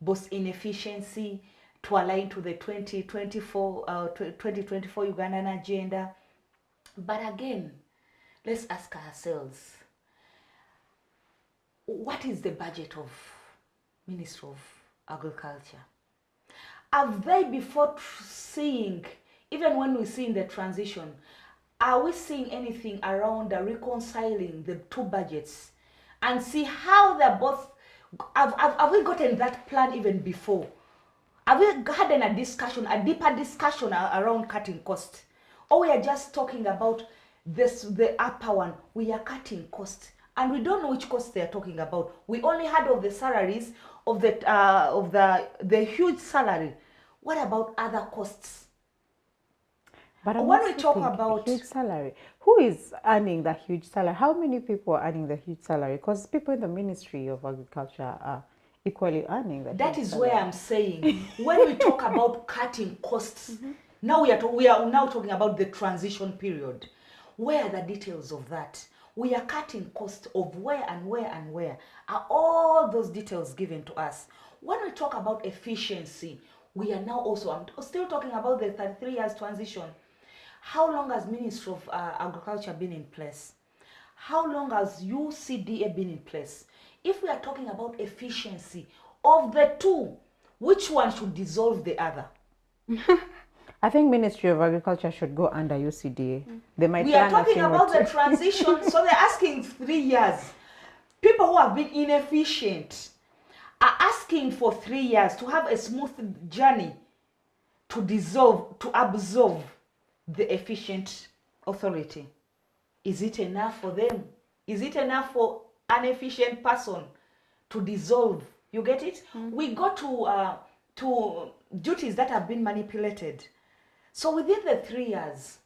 boost inefficiency to align to the 2024 Ugandan agenda. But again, let's ask ourselves, what is the budget of Ministry of Agriculture? Have they, before seeing, even when we see in the transition, are we seeing anything around reconciling the two budgets and see how they're both, have we gotten that plan even before? Have we had a discussion, a deeper discussion around cutting costs? Or we are just talking about this, the upper one, we are cutting costs, and we don't know which costs they are talking about. We only heard of the salaries of the huge salary. What about other costs? But when we talk about huge salary, who is earning the huge salary? How many people are earning the huge salary? Because people in the Ministry of Agriculture are equally earning the that huge is salary. where I'm saying, when we talk about cutting costs, now we are now talking about the transition period. Where are the details of that? We are cutting costs of where and where and where. Are all those details given to us? When we talk about efficiency, we are now also, I'm still talking about the 33 years transition. How long has Ministry of Agriculture been in place? How long has UCDA been in place? If we are talking about efficiency of the two, which one should dissolve the other? I think Ministry of Agriculture should go under UCDA. They might We are plan talking a thing about or the two. transition, so they're asking 3 years. People who have been inefficient are asking for 3 years to have a smooth journey to dissolve, to absorb the efficient authority. Is it enough for them? Is it enough for an efficient person to dissolve? You get it? We go to duties that have been manipulated. So within the 3 years,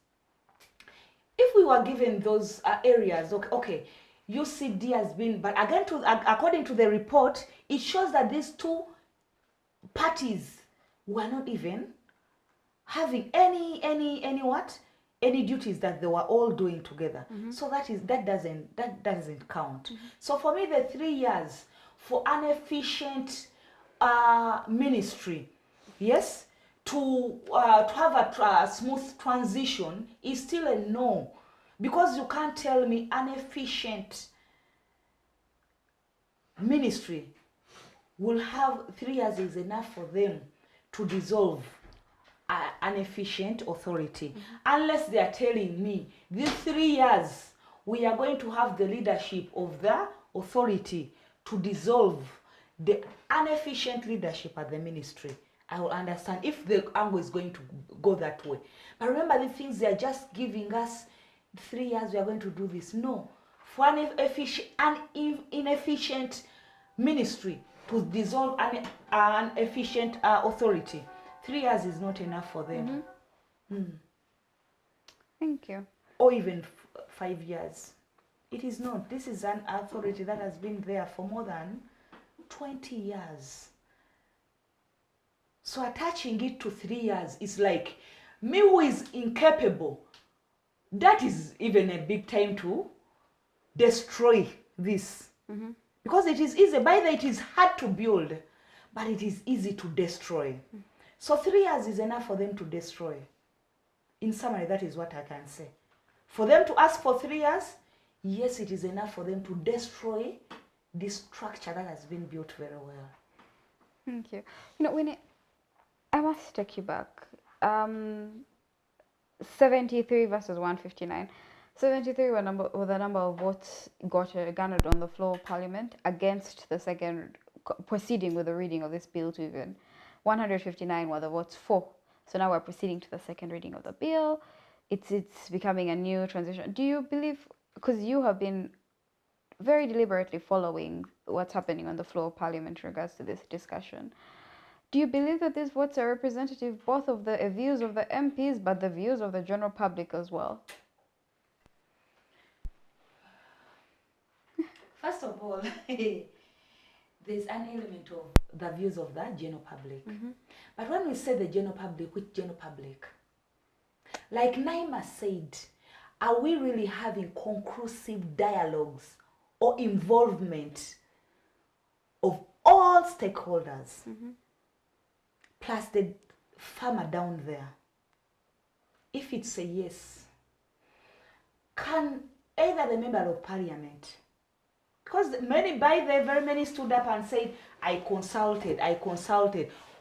if we were given those areas, okay, UCD has been, but again, according to the report, it shows that these two parties were not even having any duties that they were all doing together. So that doesn't count. So for me, the 3 years for an efficient ministry, yes, to have a smooth transition is still a no, because you can't tell me an efficient ministry will have 3 years is enough for them to dissolve an efficient authority, unless they are telling me these 3 years we are going to have the leadership of the authority to dissolve the inefficient leadership at the ministry. I will understand if the angle is going to go that way. But remember, the things they are just giving us 3 years we are going to do this. No, for an inefficient ministry to dissolve an efficient authority, 3 years is not enough for them. Thank you. Or even 5 years. It is not. This is an authority that has been there for more than 20 years. So attaching it to 3 years is like me who is incapable. That is even a big time to destroy this. Because it is easy. By the way, it is hard to build, but it is easy to destroy. So 3 years is enough for them to destroy. In summary, that is what I can say. For them to ask for 3 years, yes, it is enough for them to destroy this structure that has been built very well. Thank you. You know, Winnie, I must take you back. 73 versus 159. 73 were the number of votes garnered on the floor of Parliament against the second, proceeding with the reading of this bill to even. 159 were the votes for. So now we're proceeding to the second reading of the bill. It's becoming a new transition. Do you believe, because you have been very deliberately following what's happening on the floor of Parliament in regards to this discussion, do you believe that these votes are representative both of the views of the MPs but the views of the general public as well? First of all, there's an element of the views of the general public. But when we say the general public, which general public? Like Naima said, are we really having conclusive dialogues or involvement of all stakeholders, plus the farmer down there? If it's a yes, can either the member of parliament, because very many stood up and said, I consulted.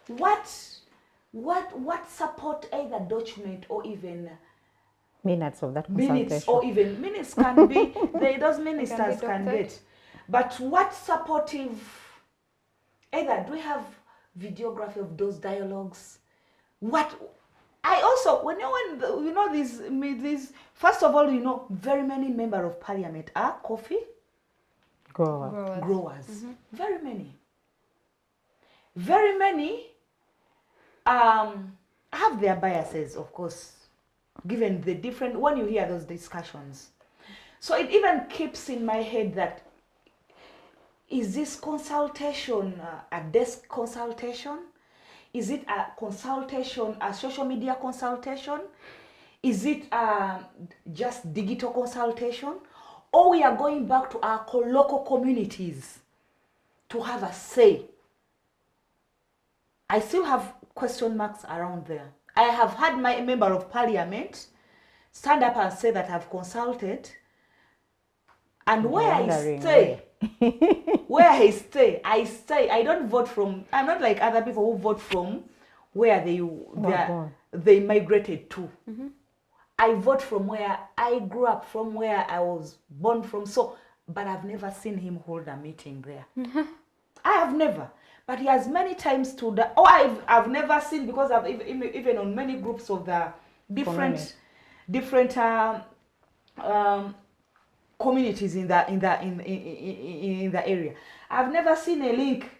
What support either document or even minutes of that consultation? Minutes or even minutes can be, those ministers can get. But what supportive, either do we have videography of those dialogues? What, I also, when you know these, first of all, you know, very many members of parliament are coffee growers. Very many have their biases, of course, given the different, when you hear those discussions. So it even keeps in my head that, is this consultation a desk consultation? Is it a consultation, a social media consultation? Is it just digital consultation? Or we are going back to our local communities to have a say? I still have question marks around there. I have had my member of parliament stand up and say that I've consulted, and where I stay, I stay. I don't vote from, I'm not like other people who vote from where they migrated to. I vote from where I grew up, from where I was born from. So, but I've never seen him hold a meeting there. I have never. But he has many times to the, I've never seen, because I've even on many groups of the different communities in the area. I've never seen a link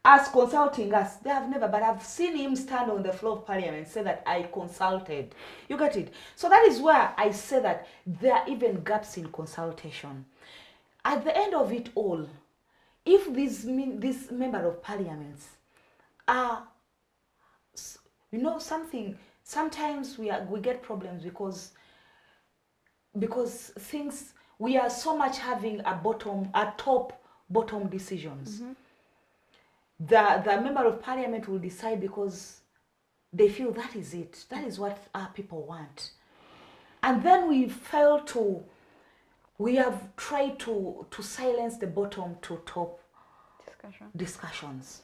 as consulting us. They have never, but I've seen him stand on the floor of parliament and say that I consulted. You get it? So that is where I say that there are even gaps in consultation. At the end of it all, if these member of parliaments are, you know, something, sometimes we get problems because things, we are so much having top bottom decisions. The member of parliament will decide because they feel that is it. That is what our people want. And then we have tried to silence the bottom to top discussions.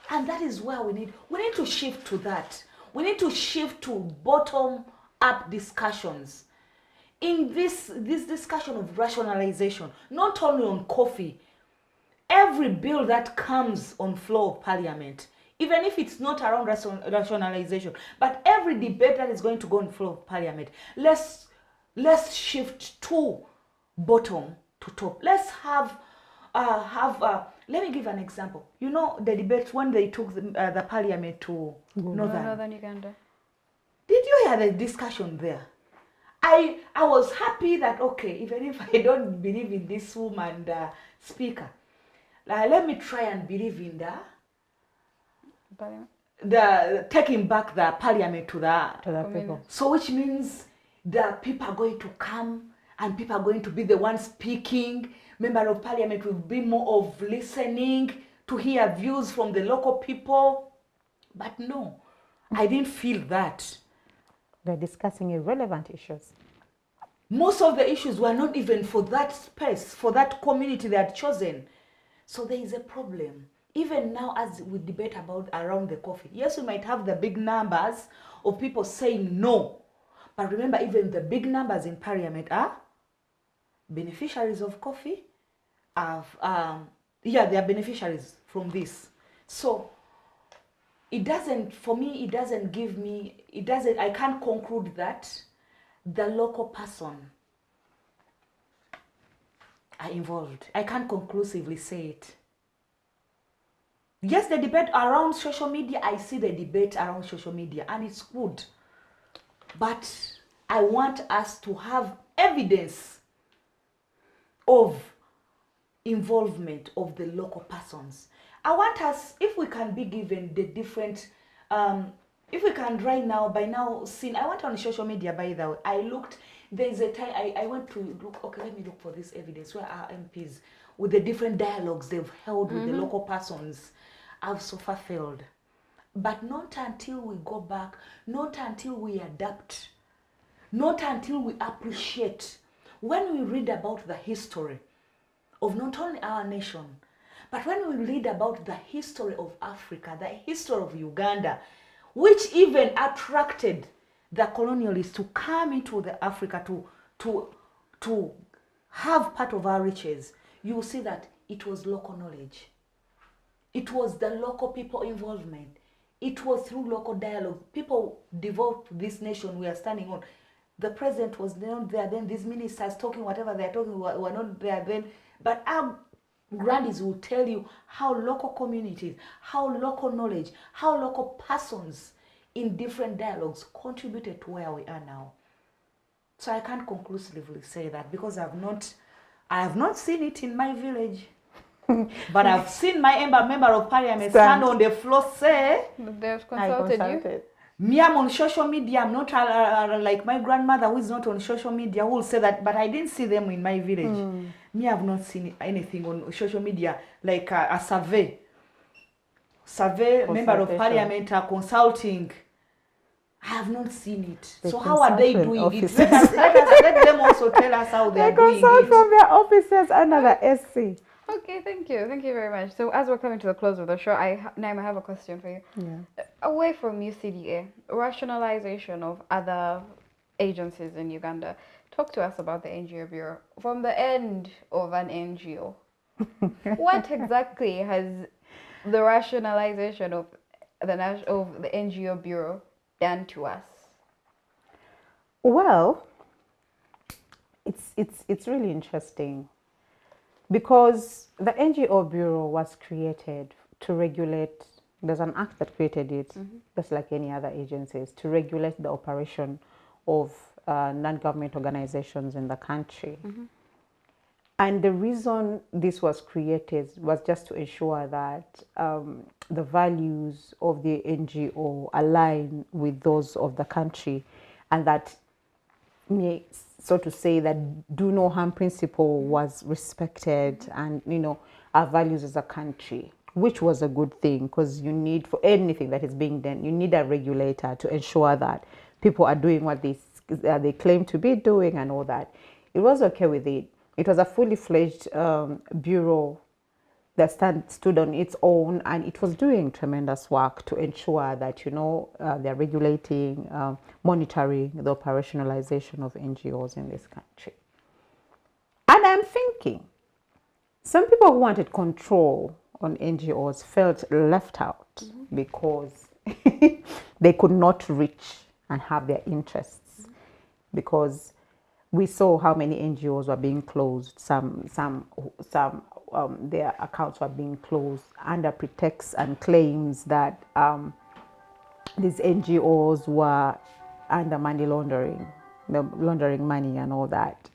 And that is where we need to shift to that. We need to shift to bottom up discussions. In this discussion of rationalization, not only on coffee, every bill that comes on floor of parliament, even if it's not around rationalization, but every debate that is going to go on floor of parliament, let's shift to bottom to top. Let's have let me give an example. You know the debate when they took the parliament to northern Uganda. Did you hear the discussion there? I was happy that, okay, even if I don't believe in this woman, the speaker, let me try and believe in the taking back the parliament to the people. So which means the people are going to come and people are going to be the ones speaking. Member of parliament will be more of listening to hear views from the local people. But no, I didn't feel that. They're discussing irrelevant issues. Most of the issues were not even for that space, for that community they had chosen. So there is a problem. Even now, as we debate about around the coffee, yes, we might have the big numbers of people saying no. But remember, even the big numbers in parliament are beneficiaries of coffee. They are beneficiaries from this. So it doesn't, for me, it doesn't give me, I can't conclude that the local person are involved. I can't conclusively say it. Yes, the debate around social media, I see the debate around social media, and it's good. But I want us to have evidence of involvement of the local persons. I want us, if we can be given the different, if we can right now, by now, see, I went on social media, by the way, I looked, there's a time, I went to look, okay, let me look for this evidence, where our MPs, with the different dialogues they've held with the local persons, have so far failed. But not until we go back, not until we adapt, not until we appreciate. When we read about the history of not only our nation, but when we read about the history of Africa, the history of Uganda, which even attracted the colonialists to come into the Africa to have part of our riches, you will see that it was local knowledge. It was the local people involvement. It was through local dialogue. People developed this nation we are standing on. The president was not there then. These ministers talking whatever they're talking were not there then. But our grandies will tell you how local communities, how local knowledge, how local persons in different dialogues contributed to where we are now. So I can't conclusively say that because I have not seen it in my village. But I've seen my member of parliament stand on the floor say, they've consulted you. Me, I'm on social media. I'm not like my grandmother who is not on social media who will say that, but I didn't see them in my village. Me, I've not seen anything on social media like a survey member of parliament are consulting. I have not seen it. So how are they doing officers. it? Let them also tell us how they are doing it. They consult from their officers under the SC. Okay, thank you. Thank you very much. So as we're coming to the close of the show, Naima, I have a question for you. Yeah. Away from UCDA, rationalization of other agencies in Uganda, talk to us about the NGO Bureau. From the end of an NGO, what exactly has the rationalization of the NGO Bureau done to us? Well, it's really interesting. Because the NGO Bureau was created to regulate, there's an act that created it, just like any other agencies, to regulate the operation of non-government organizations in the country. And the reason this was created was just to ensure that the values of the NGO align with those of the country, and that, so to say, that do no harm principle was respected, and our values as a country, which was a good thing, because you need, for anything that is being done, you need a regulator to ensure that people are doing what they claim to be doing and all that. It was okay with it. It was a fully fledged bureau that stood on its own, and it was doing tremendous work to ensure that they're regulating, monitoring the operationalization of NGOs in this country. And I'm thinking, some people who wanted control on NGOs felt left out because they could not reach and have their interests, because we saw how many NGOs were being closed. Some their accounts were being closed under pretext and claims that these NGOs were under money laundering, laundering money and all that.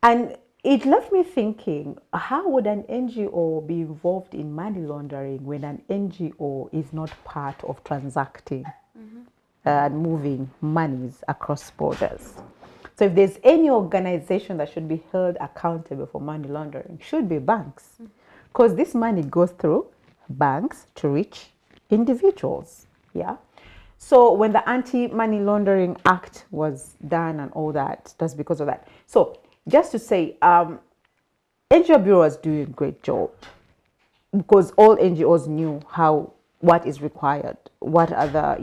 And it left me thinking, how would an NGO be involved in money laundering when an NGO is not part of transacting and moving monies across borders? So if there's any organization that should be held accountable for money laundering, should be banks, because this money goes through banks to reach individuals. Yeah. So when the Anti-Money Laundering Act was done and all that, that's because of that. So just to say, NGO Bureau was doing a great job, because all NGOs knew what is required, what are the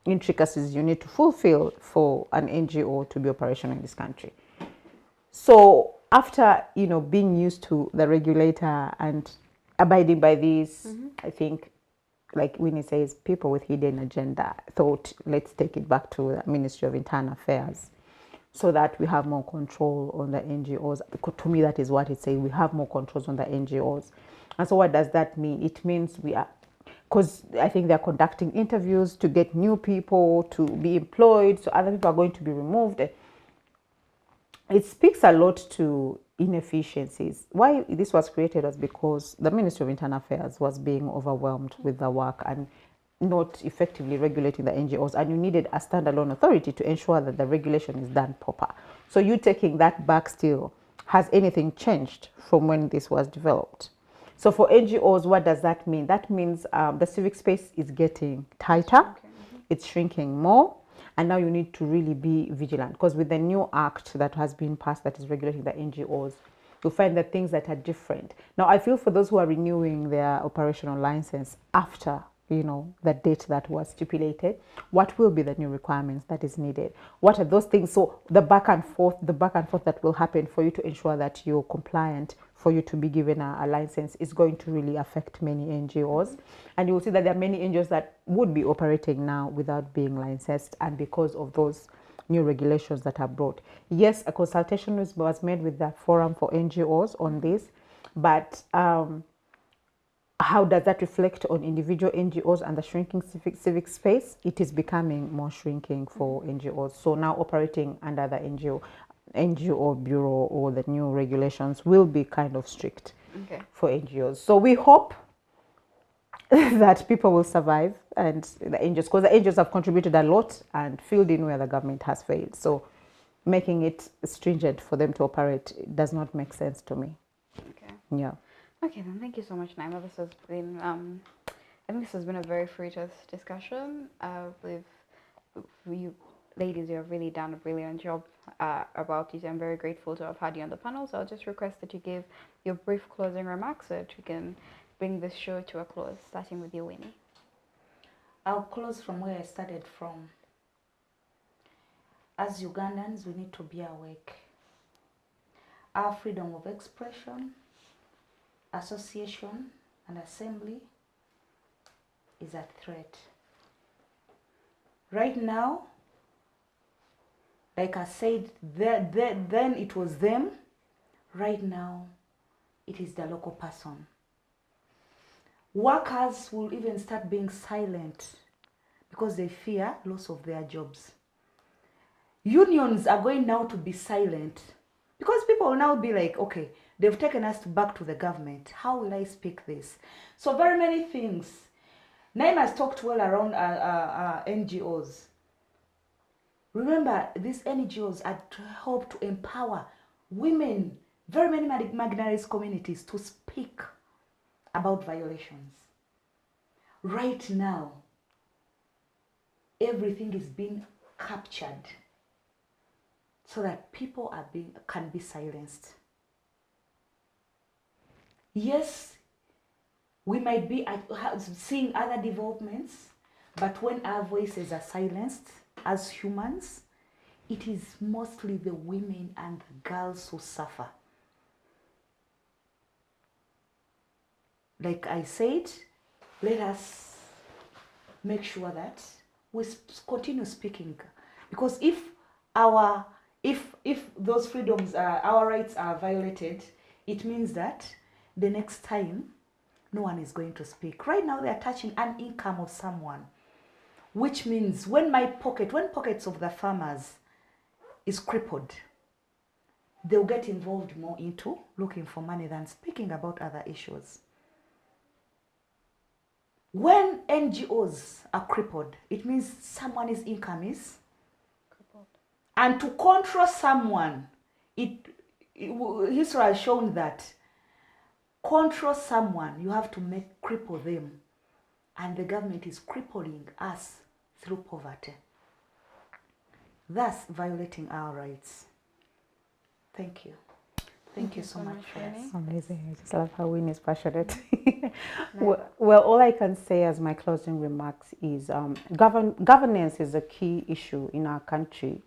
intricacies you need to fulfill for an NGO to be operational in this country. So after, being used to the regulator and abiding by this, I think, like Winnie says, people with hidden agenda thought, let's take it back to the Ministry of Internal Affairs so that we have more control on the NGOs. To me, that is what it says. We have more controls on the NGOs. And so what does that mean? It means we are, because I think they're conducting interviews to get new people to be employed, so other people are going to be removed. It speaks a lot to inefficiencies. Why this was created was because the Ministry of Internal Affairs was being overwhelmed with the work and not effectively regulating the NGOs, and you needed a standalone authority to ensure that the regulation is done proper. So you taking that back still, has anything changed from when this was developed? So for NGOs, what does that mean? That means the civic space is getting tighter, it's shrinking more, and now you need to really be vigilant, because with the new act that has been passed that is regulating the NGOs, you'll find that things that are different. Now, I feel for those who are renewing their operational license after the date that was stipulated, what will be the new requirements that is needed? What are those things? So the back and forth that will happen for you to ensure that you're compliant, for you to be given a license, is going to really affect many NGOs. And you will see that there are many NGOs that would be operating now without being licensed, and because of those new regulations that are brought. Yes, a consultation was made with the Forum for NGOs on this, but how does that reflect on individual NGOs and the shrinking civic space? It is becoming more shrinking for NGOs. So now operating under the NGO bureau or the new regulations will be kind of strict for NGOs. So we hope that people will survive, and the NGOs, because the NGOs have contributed a lot and filled in where the government has failed. So making it stringent for them to operate does not make sense to me. Yeah. Okay, then thank you so much, Naima. This has been, I think this has been a very fruitful discussion. You ladies, you have really done a brilliant job about it. I'm very grateful to have had you on the panel. So I'll just request that you give your brief closing remarks so that we can bring this show to a close, starting with you, Winnie. I'll close from where I started from. As Ugandans, we need to be awake. Our freedom of expression, association, and assembly is at threat. Right now, like I said, then it was them. Right now, it is the local person. Workers will even start being silent because they fear loss of their jobs. Unions are going now to be silent because people will now be like, okay, they've taken us back to the government. How will I speak this? So very many things. Naima has talked well around NGOs. Remember, these NGOs are to help to empower women, very many marginalized communities, to speak about violations. Right now, everything is being captured so that people can be silenced. Yes, we might be seeing other developments, but when our voices are silenced as humans, it is mostly the women and the girls who suffer. Like I said, let us make sure that we continue speaking, because if those freedoms, our rights are violated, it means that the next time no one is going to speak. Right now they are touching an income of someone, which means when pockets of the farmers is crippled, they'll get involved more into looking for money than speaking about other issues. When NGOs are crippled, it means someone's income is crippled. And to control someone, history has shown that control someone, you have to cripple them. And the government is crippling us through poverty, thus violating our rights. Thank you. Thank you so much for this. Amazing. I just love how Winnie is passionate. Well, all I can say as my closing remarks is governance is a key issue in our country.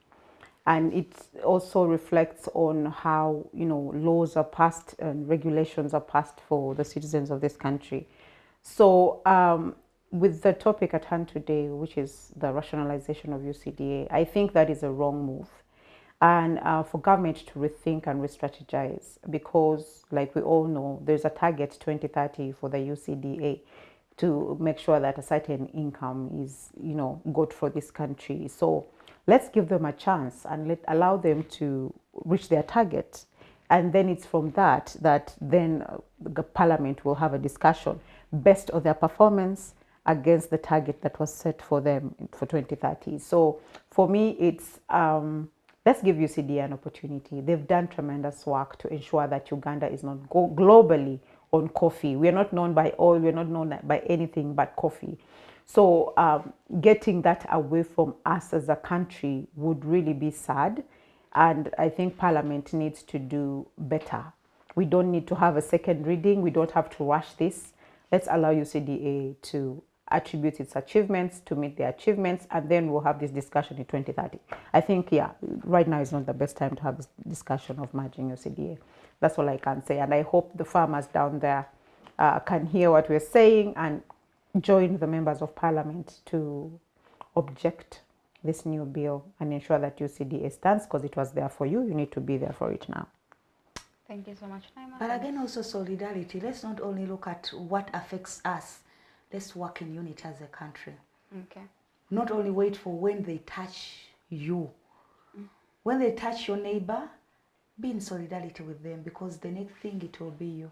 And it also reflects on how, you know, laws are passed and regulations are passed for the citizens of this country. So with the topic at hand today, which is the rationalization of UCDA, I think that is a wrong move. And for government to rethink and re-strategize, because like we all know, there's a target 2030 for the UCDA to make sure that a certain income is, you know, good for this country. So let's give them a chance and allow them to reach their target. And then it's from that then the parliament will have a discussion based on their performance against the target that was set for them for 2030. So for me, it's let's give UCDA an opportunity. They've done tremendous work to ensure that Uganda is not globally on coffee. We are not known by oil, we are not known by anything but coffee. So getting that away from us as a country would really be sad. And I think Parliament needs to do better. We don't need to have a second reading. We don't have to rush this. Let's allow UCDA to attribute its achievements, to meet their achievements, and then we'll have this discussion in 2030. I think, yeah, right now is not the best time to have this discussion of merging UCDA. That's all I can say. And I hope the farmers down there can hear what we're saying and join the members of Parliament to object this new bill and ensure that UCDA stands, because it was there for you. You need to be there for it now. Thank you so much, Naima. But again, also solidarity. Let's not only look at what affects us. Let's work in unity as a country. Okay. Not only wait for when they touch you. When they touch your neighbor, be in solidarity with them, because the next thing it will be you.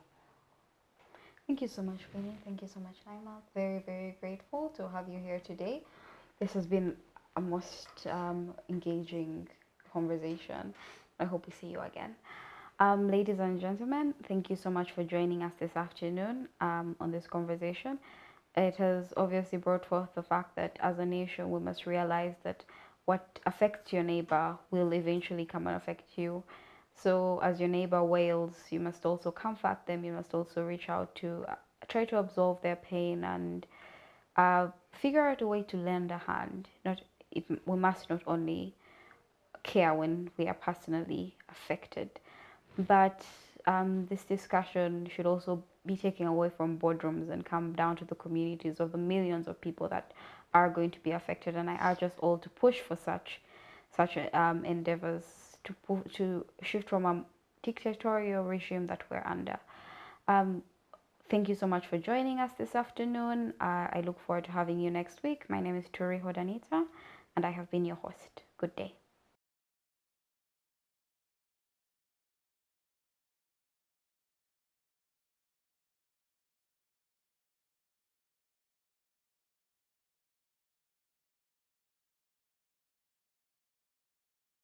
Thank you so much, Winnie. Thank you so much, Naima. Very, very grateful to have you here today. This has been a most engaging conversation. I hope we see you again. Ladies and gentlemen, thank you so much for joining us this afternoon on this conversation. It has obviously brought forth the fact that as a nation, we must realize that what affects your neighbor will eventually come and affect you. So as your neighbor wails, you must also comfort them. You must also reach out to try to absolve their pain and figure out a way to lend a hand. We must not only care when we are personally affected, but this discussion should also be taken away from boardrooms and come down to the communities of the millions of people that are going to be affected. And I urge us all to push for such endeavors to shift from a dictatorial regime that we're under. Thank you so much for joining us this afternoon. I look forward to having you next week. My name is Turiho Danita, and I have been your host. Good day.